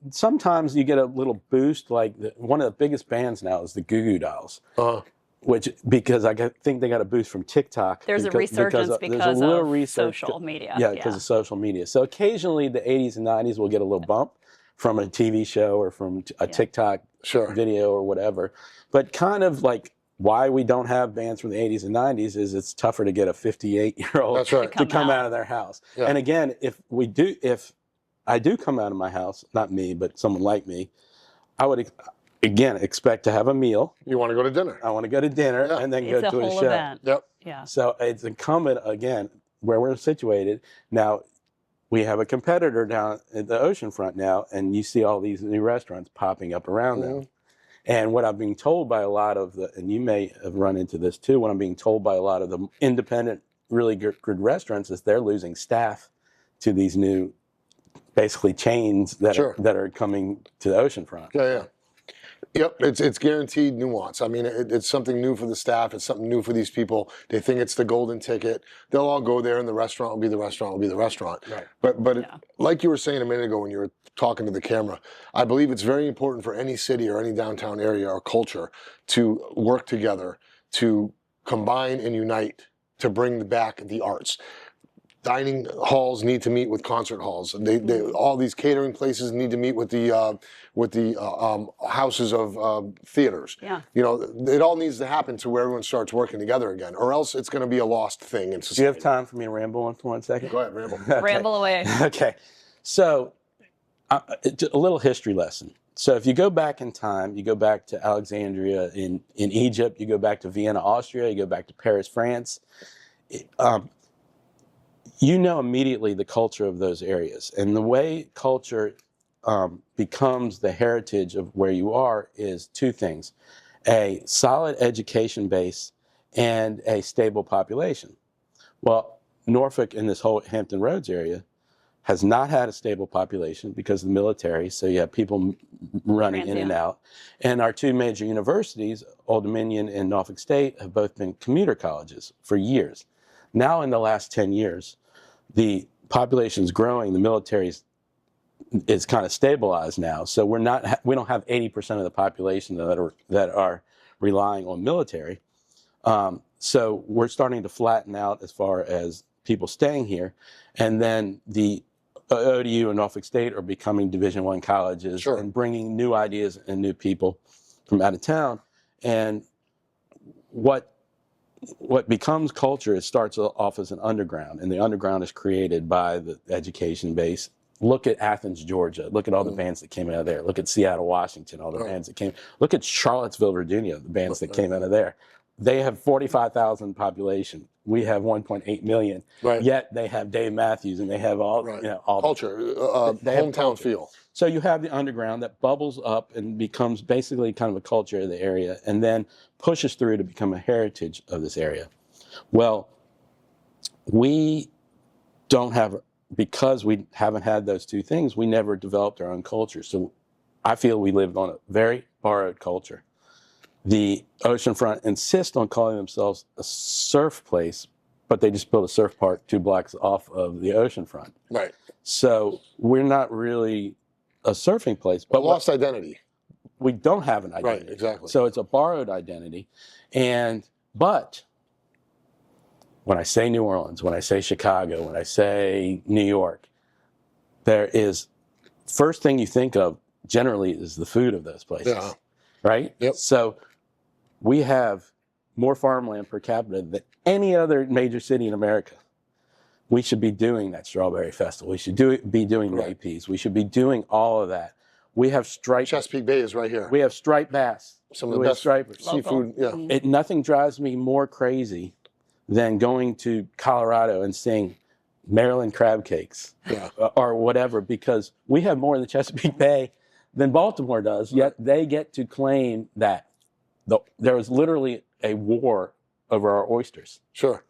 C: sometimes you get a little boost. Like one of the biggest bands now is the Goo Goo Dolls. Because think they got a boost from TikTok.
B: There's a resurgence because of social media.
C: Yeah, because of social media. So occasionally the '80s and '90s will get a little bump from a TV show or from a TikTok video or whatever. But kind of like why we don't have bands from the '80s and '90s is it's tougher to get a 58-year-old to come out of their house. Yeah. And again, if I do come out of my house, not me, but someone like me, I would again expect to have a meal.
A: You want to go to dinner.
C: I want to go to dinner and then go to a show.
B: Event.
A: Yep.
B: Yeah.
C: So it's incumbent, again, where we're situated. Now, we have a competitor down at the oceanfront now, and you see all these new restaurants popping up around them. And what I'm being told by a lot of and you may have run into this too, what I'm being told by a lot of the independent, really good restaurants is they're losing staff to these new, basically chains that are coming to the oceanfront.
A: Yeah. Yep, it's guaranteed nuance. I mean, it's something new for the staff. It's something new for these people. They think it's the golden ticket. They'll all go there, and the restaurant will be the restaurant. Will be the restaurant.
C: Right.
A: But
B: Yeah.
A: like you were saying a minute ago when you were talking to the camera, I believe it's very important for any city or any downtown area or culture to work together, to combine and unite, to bring back the arts. Dining halls need to meet with concert halls. All these catering places need to meet with the houses of theaters.
B: Yeah.
A: You know, it all needs to happen to where everyone starts working together again, or else it's going to be a lost thing in society.
C: Do you have time for me to ramble on for 1 second?
A: Go ahead, ramble.
B: Ramble away.
C: Okay. So, a little history lesson. So, if you go back in time, you go back to Alexandria in Egypt, you go back to Vienna, Austria, you go back to Paris, France. You know immediately the culture of those areas. And the way culture becomes the heritage of where you are is two things: a solid education base and a stable population. Well, Norfolk and this whole Hampton Roads area has not had a stable population because of the military, so you have people running in and out. And our two major universities, Old Dominion and Norfolk State, have both been commuter colleges for years. Now, in the last 10 years, the population's growing, the military is kind of stabilized now. So we don't have 80% of the population that are relying on military. So we're starting to flatten out as far as people staying here. And then the ODU and Norfolk State are becoming Division I colleges.
A: Sure.
C: And bringing new ideas and new people from out of town. And what becomes culture, it starts off as an underground, and the underground is created by the education base. Look at Athens, Georgia. Look at all the bands that came out of there. Look at Seattle, Washington, all the bands that came. Look at Charlottesville, Virginia, the bands that came out of there. They have 45,000 population. We have 1.8 million.
A: Right.
C: Yet they have Dave Matthews, and they have all, all
A: culture,
C: they have
A: hometown
C: culture.
A: feel.
C: So you have the underground that bubbles up and becomes basically kind of a culture of the area, and then pushes through to become a heritage of this area. Well, we don't have, because we haven't had those two things, we never developed our own culture. So I feel we lived on a very borrowed culture. The oceanfront insists on calling themselves a surf place, but they just built a surf park 2 blocks off of the oceanfront.
A: Right. So
C: we're not really a surfing place, but
A: lost identity.
C: We don't have an identity.
A: Right, exactly.
C: So it's a borrowed identity. But when I say New Orleans, when I say Chicago, when I say New York, there is, first thing you think of generally is the food of those places.
A: Yeah.
C: Right?
A: Yep.
C: So we have more farmland per capita than any other major city in America. We should be doing that Strawberry Festival. We should be doing APs. We should be doing all of that. We have striped.
A: Chesapeake Bay is right here.
C: We have striped bass.
A: Some of the best
C: stripers.
A: seafood. Yeah.
C: Nothing drives me more crazy than going to Colorado and seeing Maryland crab cakes or whatever, because we have more in the Chesapeake Bay than Baltimore does, yet they get to claim that there was literally a war over our oysters.
A: Sure.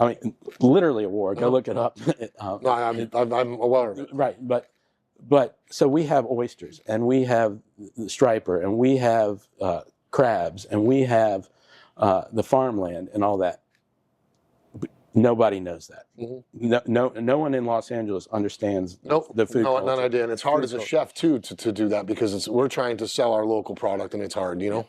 C: I mean, literally a war. Go look it up.
A: No, I'm aware of it.
C: Right, but so we have oysters, and we have the striper, and we have crabs, and we have the farmland and all that. But nobody knows that. Mm-hmm. No one in Los Angeles understands the food culture.
A: None idea. And it's hard as a chef too to do that, because we're trying to sell our local product, and it's hard, you know.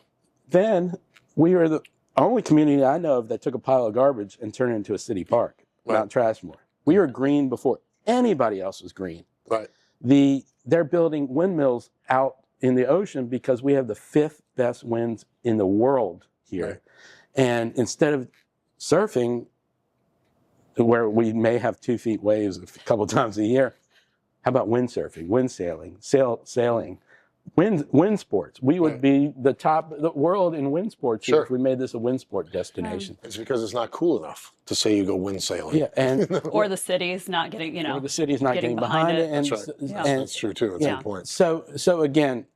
C: Then we are the only community I know of that took a pile of garbage and turned it into a city park, Mount Trashmore. We were green before anybody else was green.
A: Right.
C: They're building windmills out in the ocean because we have the 5th best winds in the world here. Right. And instead of surfing, where we may have 2 feet waves a couple times a year, how about windsurfing, wind sailing, sailing? Wind sports. We would be the top of the world in wind sports if we made this a wind sport destination.
A: It's because it's not cool enough to say you go wind sailing.
C: Yeah, and
B: or the city's not getting,
C: or the city's not getting behind it. And,
A: that's right. That's true too. That's a good point.
C: So again,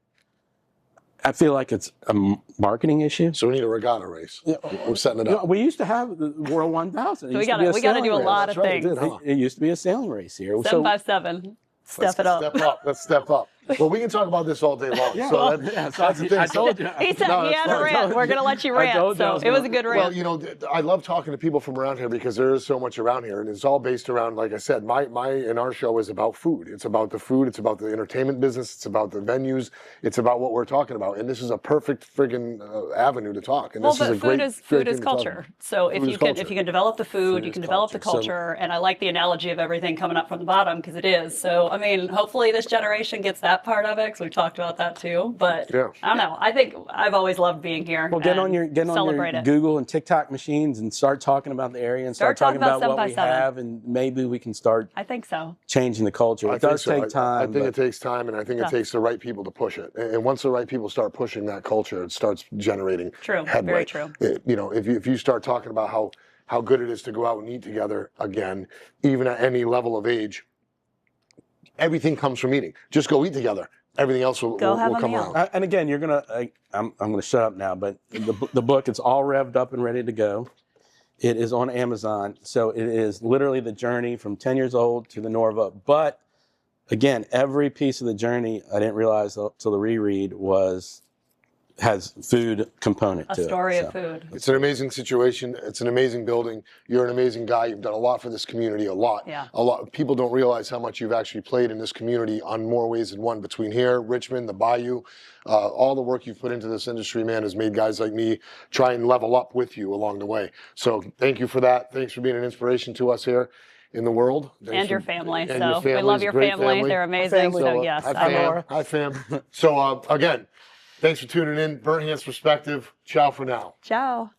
C: I feel like it's a marketing issue.
A: So we need a regatta race. Yeah. We're setting it up.
C: We used to have the World 1000.
B: So we got to do a lot of things.
C: It used to be a sailing race here.
B: 757. Step it up.
A: Let's step up. Well, we can talk about this all day long.
C: Yeah,
A: so
C: well,
A: that's the thing.
C: I told you.
B: He said
A: No,
B: he
A: it's
B: had a
A: fine.
B: rant. We're going to let you
C: I
B: rant.
C: told you I
B: So
C: was
B: it was a
C: gonna-
B: good rant.
A: Well, you know, I love talking to people from around here because there is so much around here, and it's all based around, like I said, my and our show is about food. It's about the food. It's about the entertainment business. It's about the venues. It's about what we're talking about, and this is a perfect friggin' avenue to talk. And
B: Well,
A: this is
B: but
A: a great
B: food is
A: thing to talk
B: culture.
A: about.
B: So if
A: Food
B: you
A: is
B: can
A: culture.
B: if you can develop the food, you
C: is
B: can develop the
C: culture. So-
B: culture. And I like the analogy of everything coming up from the bottom because it is. So I mean, hopefully this generation gets that part of it because we've talked about that too. But
A: Yeah.
B: I don't know. I think I've always loved being here.
C: Well, get
B: and
C: on your
B: celebrate it.
C: Google and TikTok machines and start talking about the area and start talking about what we
B: 7x7.
C: have, and maybe we can start
B: I think so.
C: changing the culture.
A: I
C: It
A: think
C: does
A: so.
C: take time.
A: I think
C: but
A: it takes time, and I think it
B: does.
A: takes the right people to push it. And once the right people start pushing that culture, it starts generating
B: True.
A: headway.
B: Very true.
A: You know, if you start talking about how good it is to go out and eat together again, even at any level of age, everything comes from eating. Just go eat together. Everything else will
B: have a
A: come
B: meal.
A: around.
C: And again, I'm gonna shut up now. But the book, it's all revved up and ready to go. It is on Amazon, so it is literally the journey from 10 years old to the Norva. But again, every piece of the journey, I didn't realize till the reread has food component
B: A
C: to
B: story
C: it.
B: of food.
A: It's an amazing situation. It's an amazing building. You're an amazing guy. You've done a lot for this community, a lot.
B: Yeah.
A: A lot. People don't realize how much you've actually played in this community on more ways than one. Between here, Richmond, the Bayou, all the work you've put into this industry, man, has made guys like me try and level up with you along the way. So thank you for that. Thanks for being an inspiration to us here in the world. Thanks
B: And your
A: for-
B: family.
A: and
B: so
A: your
B: we love
A: family's
B: your
A: a great
B: family. They're amazing. So yes,
A: hi,
B: I
A: fam.
B: will.
A: Hi, fam. So again, thanks for tuning in. Burnt Hands Perspective. Ciao for now.
B: Ciao.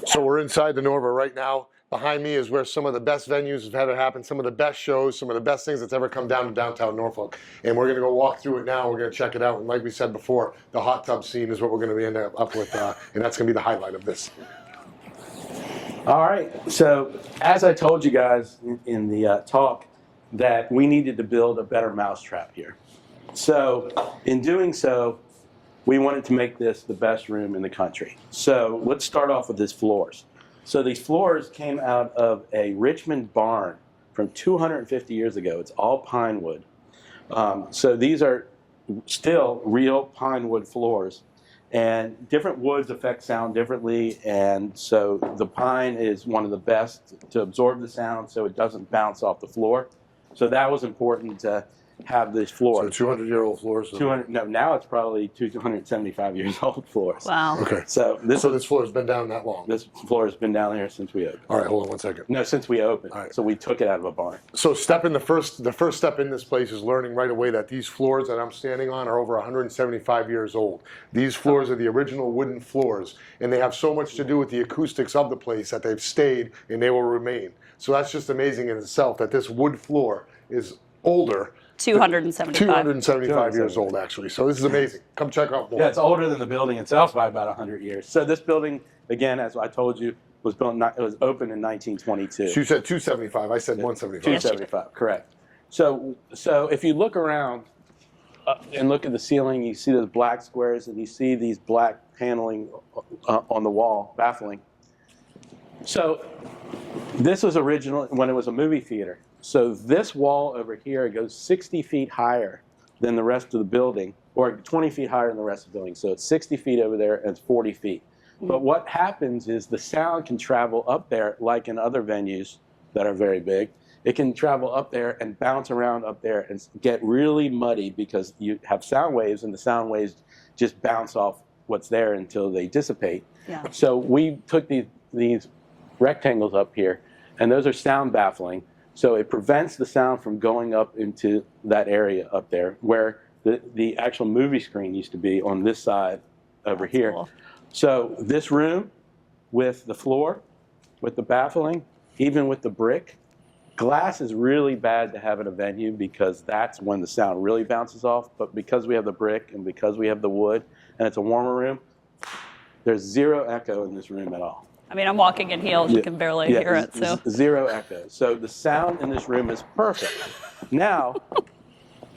A: So we're inside the Norva right now. Behind me is where some of the best venues have ever happened, some of the best shows, some of the best things that's ever come down to downtown Norfolk. And we're going to go walk through it now. We're going to check it out. And like we said before, the hot tub scene is what we're going to end up with. And that's going to be the highlight of this.
C: All right. So as I told you guys in the talk, that we needed to build a better mousetrap here. So in doing so, we wanted to make this the best room in the country. So let's start off with these floors. So these floors came out of a Richmond barn from 250 years ago. It's all pine wood. So these are still real pine wood floors. And different woods affect sound differently, and so the pine is one of the best to absorb the sound so it doesn't bounce off the floor. So that was important to have this floor.
A: So 200-year-old floors.
C: 200, no, now it's probably 275 years old floors.
B: Wow.
A: Okay.
C: So this
A: floor has been down that long.
C: this floor has been down here since we opened.
A: All right, hold on one second.
C: No, since we opened.
A: All right.
C: So we took it out of a barn.
A: So the first step in this place is learning right away that these floors that I'm standing on are over 175 years old. These floors are the original wooden floors, and they have so much to do with the acoustics of the place that they've stayed and they will remain. So that's just amazing in itself that this wood floor is older.
B: 275.
A: 275 years old, actually. So this is amazing. Come check out more.
C: Yeah, it's older than the building itself by about 100 years. So this building, again, as I told you, was built. It was opened in 1922.
A: You said 275. I said 175.
C: 275, correct. So if you look around and look at the ceiling, you see those black squares, and you see these black paneling on the wall, baffling. So this was original when it was a movie theater. So this wall over here goes 60 feet higher than the rest of the building, or 20 feet higher than the rest of the building. So it's 60 feet over there, and it's 40 feet. But what happens is the sound can travel up there, like in other venues that are very big. It can travel up there and bounce around up there and get really muddy because you have sound waves, and the sound waves just bounce off what's there until they dissipate.
B: Yeah.
C: So we took these rectangles up here, and those are sound baffling. So it prevents the sound from going up into that area up there where the actual movie screen used to be on this side over here.
B: Cool.
C: So this room with the floor, with the baffling, even with the brick, glass is really bad to have at a venue because that's when the sound really bounces off. But because we have the brick and because we have the wood and it's a warmer room, there's zero echo in this room at all.
B: I mean, I'm walking in heels. You can barely hear it. So
C: Zero echo. So the sound in this room is perfect. Now,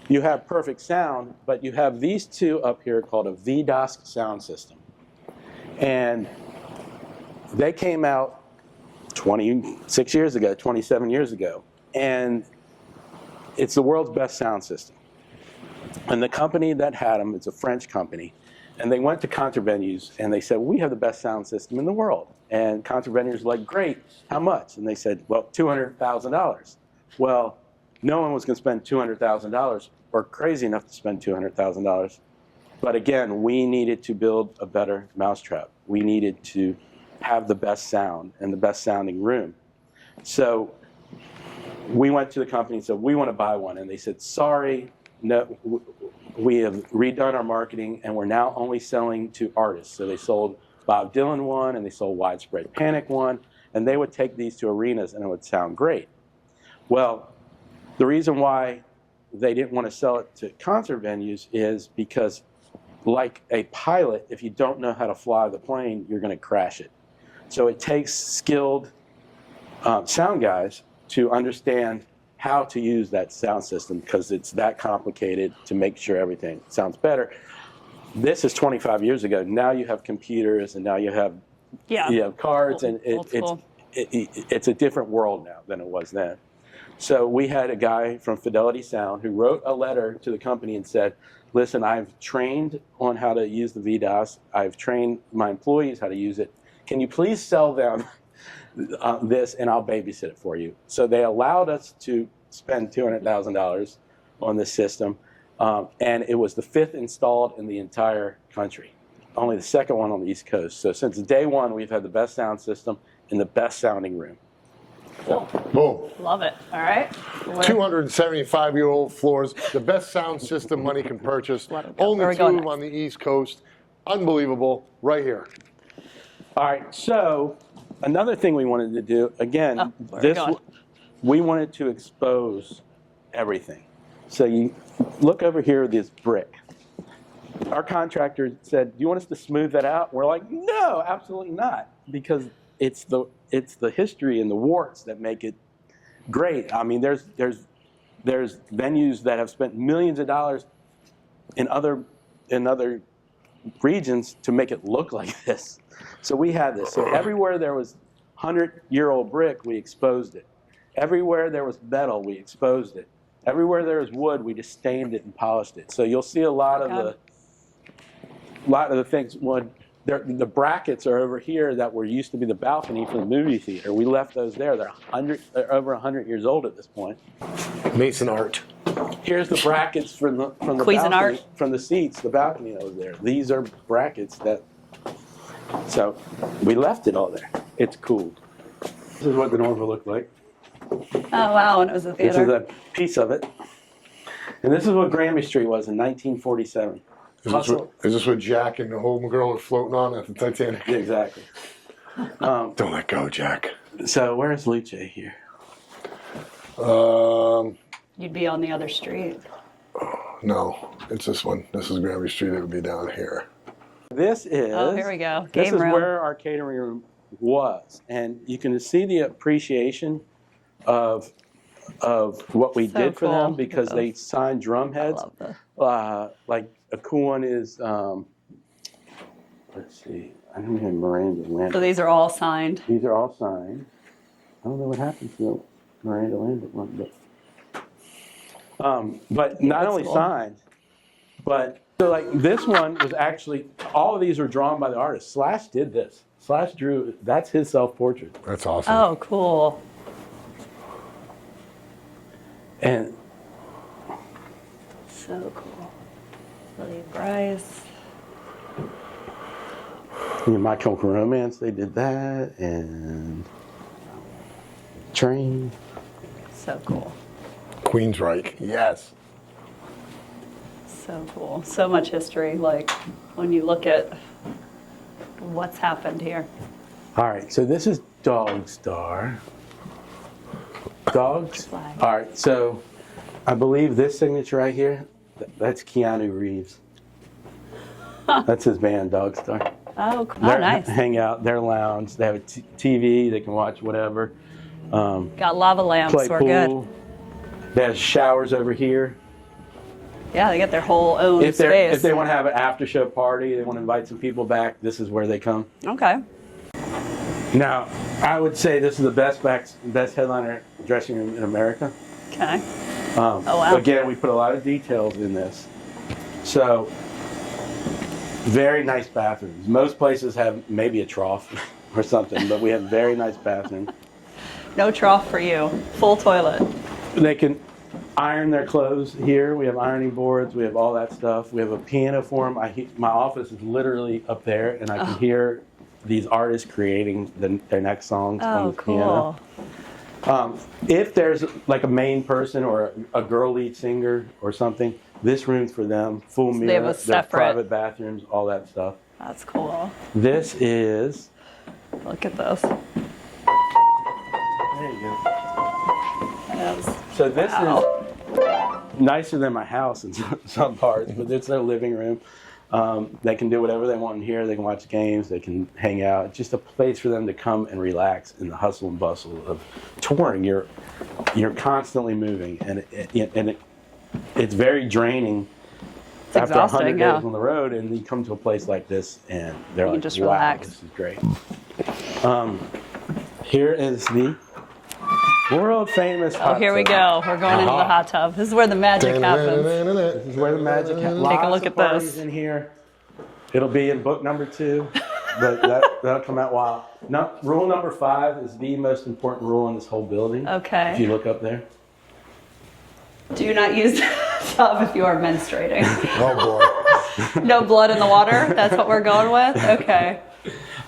C: you have perfect sound, but you have these two up here called a VDOS sound system. And they came out 26 years ago, 27 years ago. And It's the world's best sound system. And the company that had them, it's a French company, and they went to concert venues and they said, we have the best sound system in the world. And concert venues were like, great, how much? And they said, well, $200,000. Well, no one was going to spend $200,000 or crazy enough to spend $200,000. But again, we needed to build a better mousetrap. We needed to have the best sound and the best sounding room. So we went to the company and said, we want to buy one. And they said, sorry, no, we have redone our marketing and we're now only selling to artists. So they sold Bob Dylan one and they sold Widespread Panic one, and they would take these to arenas and it would sound great. Well, the reason why they didn't want to sell it to concert venues is because, like a pilot, if you don't know how to fly the plane, you're going to crash it. So it takes skilled sound guys to understand how to use that sound system, because it's that complicated to make sure everything sounds better. This is 25 years ago. Now you have computers and now you have cards, and it's a different world now than it was then. So we had a guy from Fidelity Sound who wrote a letter to the company and said, listen, I've trained on how to use the VDOS. I've trained my employees how to use it. Can you please sell them this and I'll babysit it for you? So they allowed us to spend $200,000 on this system. And it was the 5th installed in the entire country, only the 2nd one on the East Coast. So since day one, we've had the best sound system in the best sounding room.
B: Cool.
A: Boom.
B: Love it. All right.
A: 275-year-old floors, the best sound system money can purchase. Only 2 of them on the East Coast. Unbelievable. Right here.
C: All right. So another thing we wanted to do, again, we wanted to expose everything. So you look over here at this brick. Our contractor said, do you want us to smooth that out? We're like, no, absolutely not, because it's the history and the warts that make it great. I mean, there's venues that have spent millions of dollars in other regions to make it look like this. So we had this. So everywhere there was 100-year-old brick, we exposed it. Everywhere there was metal, we exposed it. Everywhere there was wood, we just stained it and polished it. So you'll see a lot of the things. The brackets are over here that used to be the balcony for the movie theater. We left those there. They're over 100 years old at this point.
A: Mason art.
C: Here's the brackets from the balcony, from the seats, the balcony over there. These are brackets that. So we left it all there. It's cool. This is what the Norva looked like.
B: Oh, wow, and it was a theater.
C: This is a piece of it. And this is what Granby Street was in 1947.
A: Is this what Jack and the homegirl are floating on at the Titanic?
C: Yeah, exactly.
A: Don't let go, Jack.
C: So where's Luce here?
B: You'd be on the other street.
A: No, it's this one. This is Granby Street. It would be down here.
C: This is.
B: Oh, here we go.
C: This is where our catering room was, and you can see the appreciation of what we did for them, because they signed drum heads. Like a cool one is, let's see, I don't have Miranda Lambert.
B: So these are all signed.
C: These are all signed. I don't know what happened to the Miranda Lambert one, but not only signed, but so like this one was actually, all of these were drawn by the artist. Slash did this. Slash drew, that's his self-portrait.
A: That's awesome.
B: Oh, cool.
C: And
B: so cool. Billy Bryce.
C: My Chemical Romance, they did that, and Train.
B: So cool.
A: Queensryche, yes.
B: So cool. So much history, like when you look at what's happened here.
C: All right, so this is Dog Star. Dogs.
B: Flag.
C: All right, so I believe this signature right here, that's Keanu Reeves. That's his band, Dog Star.
B: Oh, cool. Oh, nice.
C: Hang out, their lounge. They have a TV. They can watch whatever.
B: Got lava lamps.
C: Play
B: We're
C: pool.
B: good.
C: They have showers over here.
B: Yeah, they get their whole own
C: If
B: space.
C: they want to have an after-show party, they want to invite some people back, this is where they come.
B: Okay.
C: Now, I would say this is the best headliner dressing room in America.
B: Okay. Oh, wow.
C: Again, we put a lot of details in this. So, very nice bathrooms. Most places have maybe a trough or something, but we have very nice bathrooms.
B: No trough for you. Full toilet.
C: They can iron their clothes here. We have ironing boards. We have all that stuff. We have a piano for them. My office is literally up there, and I can hear these artists creating their next songs on the piano. If there's like a main person or a girl lead singer or something, this room's for them. Full mirror.
B: They have a
C: there's
B: separate
C: private bathrooms, all that stuff.
B: That's cool.
C: This is.
B: Look at this.
C: There you go.
B: Yes.
C: So this is nicer than my house in some parts, but it's their living room. They can do whatever they want in here. They can watch games. They can hang out. It's just a place for them to come and relax in the hustle and bustle of touring. You're constantly moving, and it's very draining.
B: It's
C: after
B: exhausting,
C: 100 days on the road, and you come to a place like this, and they're
B: You
C: like,
B: can just
C: "Wow,
B: relax."
C: this is great." Here is the world famous hot
B: Oh, here we
C: tub.
B: go. We're going into the hot tub. This is where the magic happens.
C: This is where the magic happens.
B: Take a look at
C: parties
B: this.
C: in here. It'll be in book number 2, but that'll come out wild. No, rule number 5 is the most important rule in this whole building.
B: Okay.
C: If you look up there.
B: Do not use the tub if you are menstruating.
A: Oh boy.
B: No blood in the water? That's what we're going with? Okay.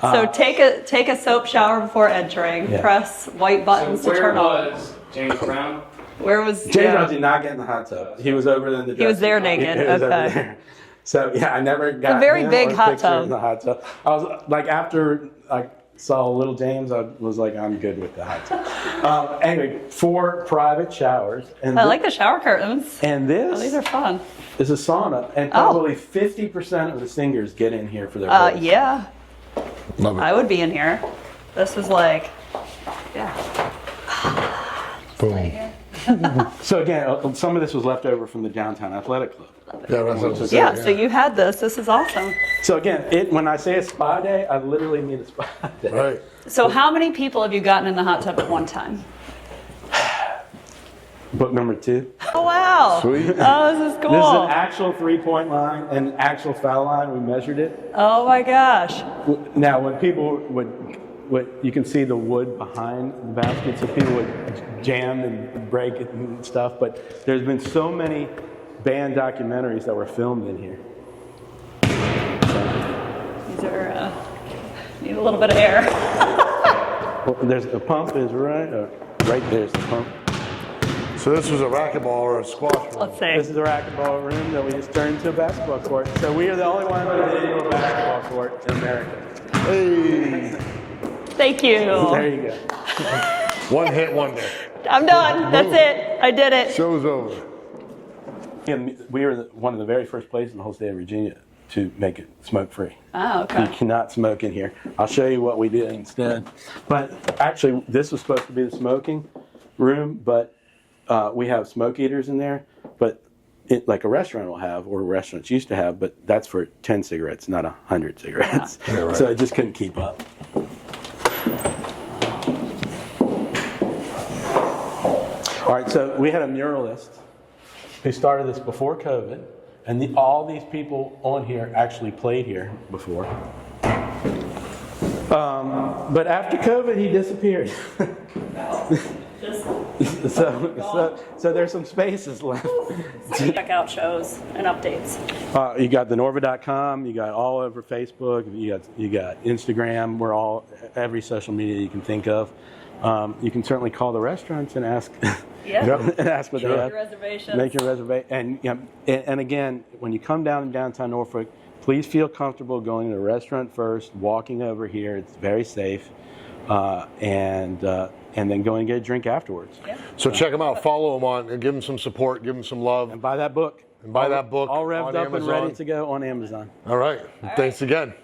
B: So take a soap shower before entering.
C: Yeah.
B: Press white buttons to turn on.
D: Where was James Brown?
B: Where was
C: James
B: yeah.
C: Brown did not get in the hot tub. He was over in the
B: He was there
C: dressing room.
B: naked,
C: He was over
B: okay.
C: there. So yeah, I never got
B: very
C: him
B: big
C: or a
B: hot
C: picture
B: tub.
C: in the hot tub. I was like, after I saw Little James, I was like, I'm good with the hot tub. Anyway, 4 private showers. And
B: I like the shower curtains.
C: And
B: Oh, these are fun.
C: is a sauna, and probably 50% of the singers get in here for their voice.
B: Yeah.
A: Love it.
B: I would be in here. This is like, yeah.
A: Boom.
C: So again, some of this was left over from the downtown athletic club.
A: Yeah, that's what I was saying,
B: Yeah, so you had this. This is awesome.
C: So again, when I say a spa day, I literally mean a spa day.
A: Right.
B: So how many people have you gotten in the hot tub at one time?
C: Book number 2.
B: Oh, wow.
A: Sweet.
B: Oh, this is cool.
C: This is an actual 3-point line and actual foul line. We measured it.
B: Oh, my gosh.
C: Now, when people would you can see the wood behind the basket, so people would jam and break it and stuff. But there's been so many band documentaries that were filmed in here.
B: These are, need a little bit of air.
C: Well, there's the pump is right there's the pump.
A: So this was a racquetball or a squash room.
B: Let's see.
C: This is the racquetball room that we just turned into a basketball court. So we are the only ones that did a basketball court in America.
A: Hey.
B: Thank you.
C: There you go.
A: One hit, one day.
B: I'm done. That's it. I did it.
A: Show's over.
C: And we were one of the very first places in the whole state of Virginia to make it smoke-free.
B: Oh,
C: You
B: okay.
C: cannot smoke in here. I'll show you what we did instead. But actually, this was supposed to be the smoking room, but we have smoke eaters in there, but like a restaurant will have, or restaurants used to have, but that's for 10 cigarettes, not 100 cigarettes.
A: Yeah, right.
C: So it just couldn't keep up. All right, so we had a muralist who started this before COVID, and all these people on here actually played here before. But after COVID, he disappeared. So there's some spaces left.
B: Check out shows and updates.
C: You got the Norva.com. You got all over Facebook. You got Instagram. We're all every social media you can think of. You can certainly call the restaurants and ask.
B: Yeah.
C: And ask what they
B: Make
C: have.
B: your reservations.
C: Make your reservation. And again, when you come down in downtown Norfolk, please feel comfortable going to the restaurant first, walking over here. It's very safe, and then go and get a drink afterwards.
B: Yeah.
A: So check them out, follow them on, and give them some support, give them some love.
C: And buy that book.
A: And buy that book
C: All revved
A: on
C: up and
A: Amazon.
C: ready to go on Amazon.
A: All right. Thanks again.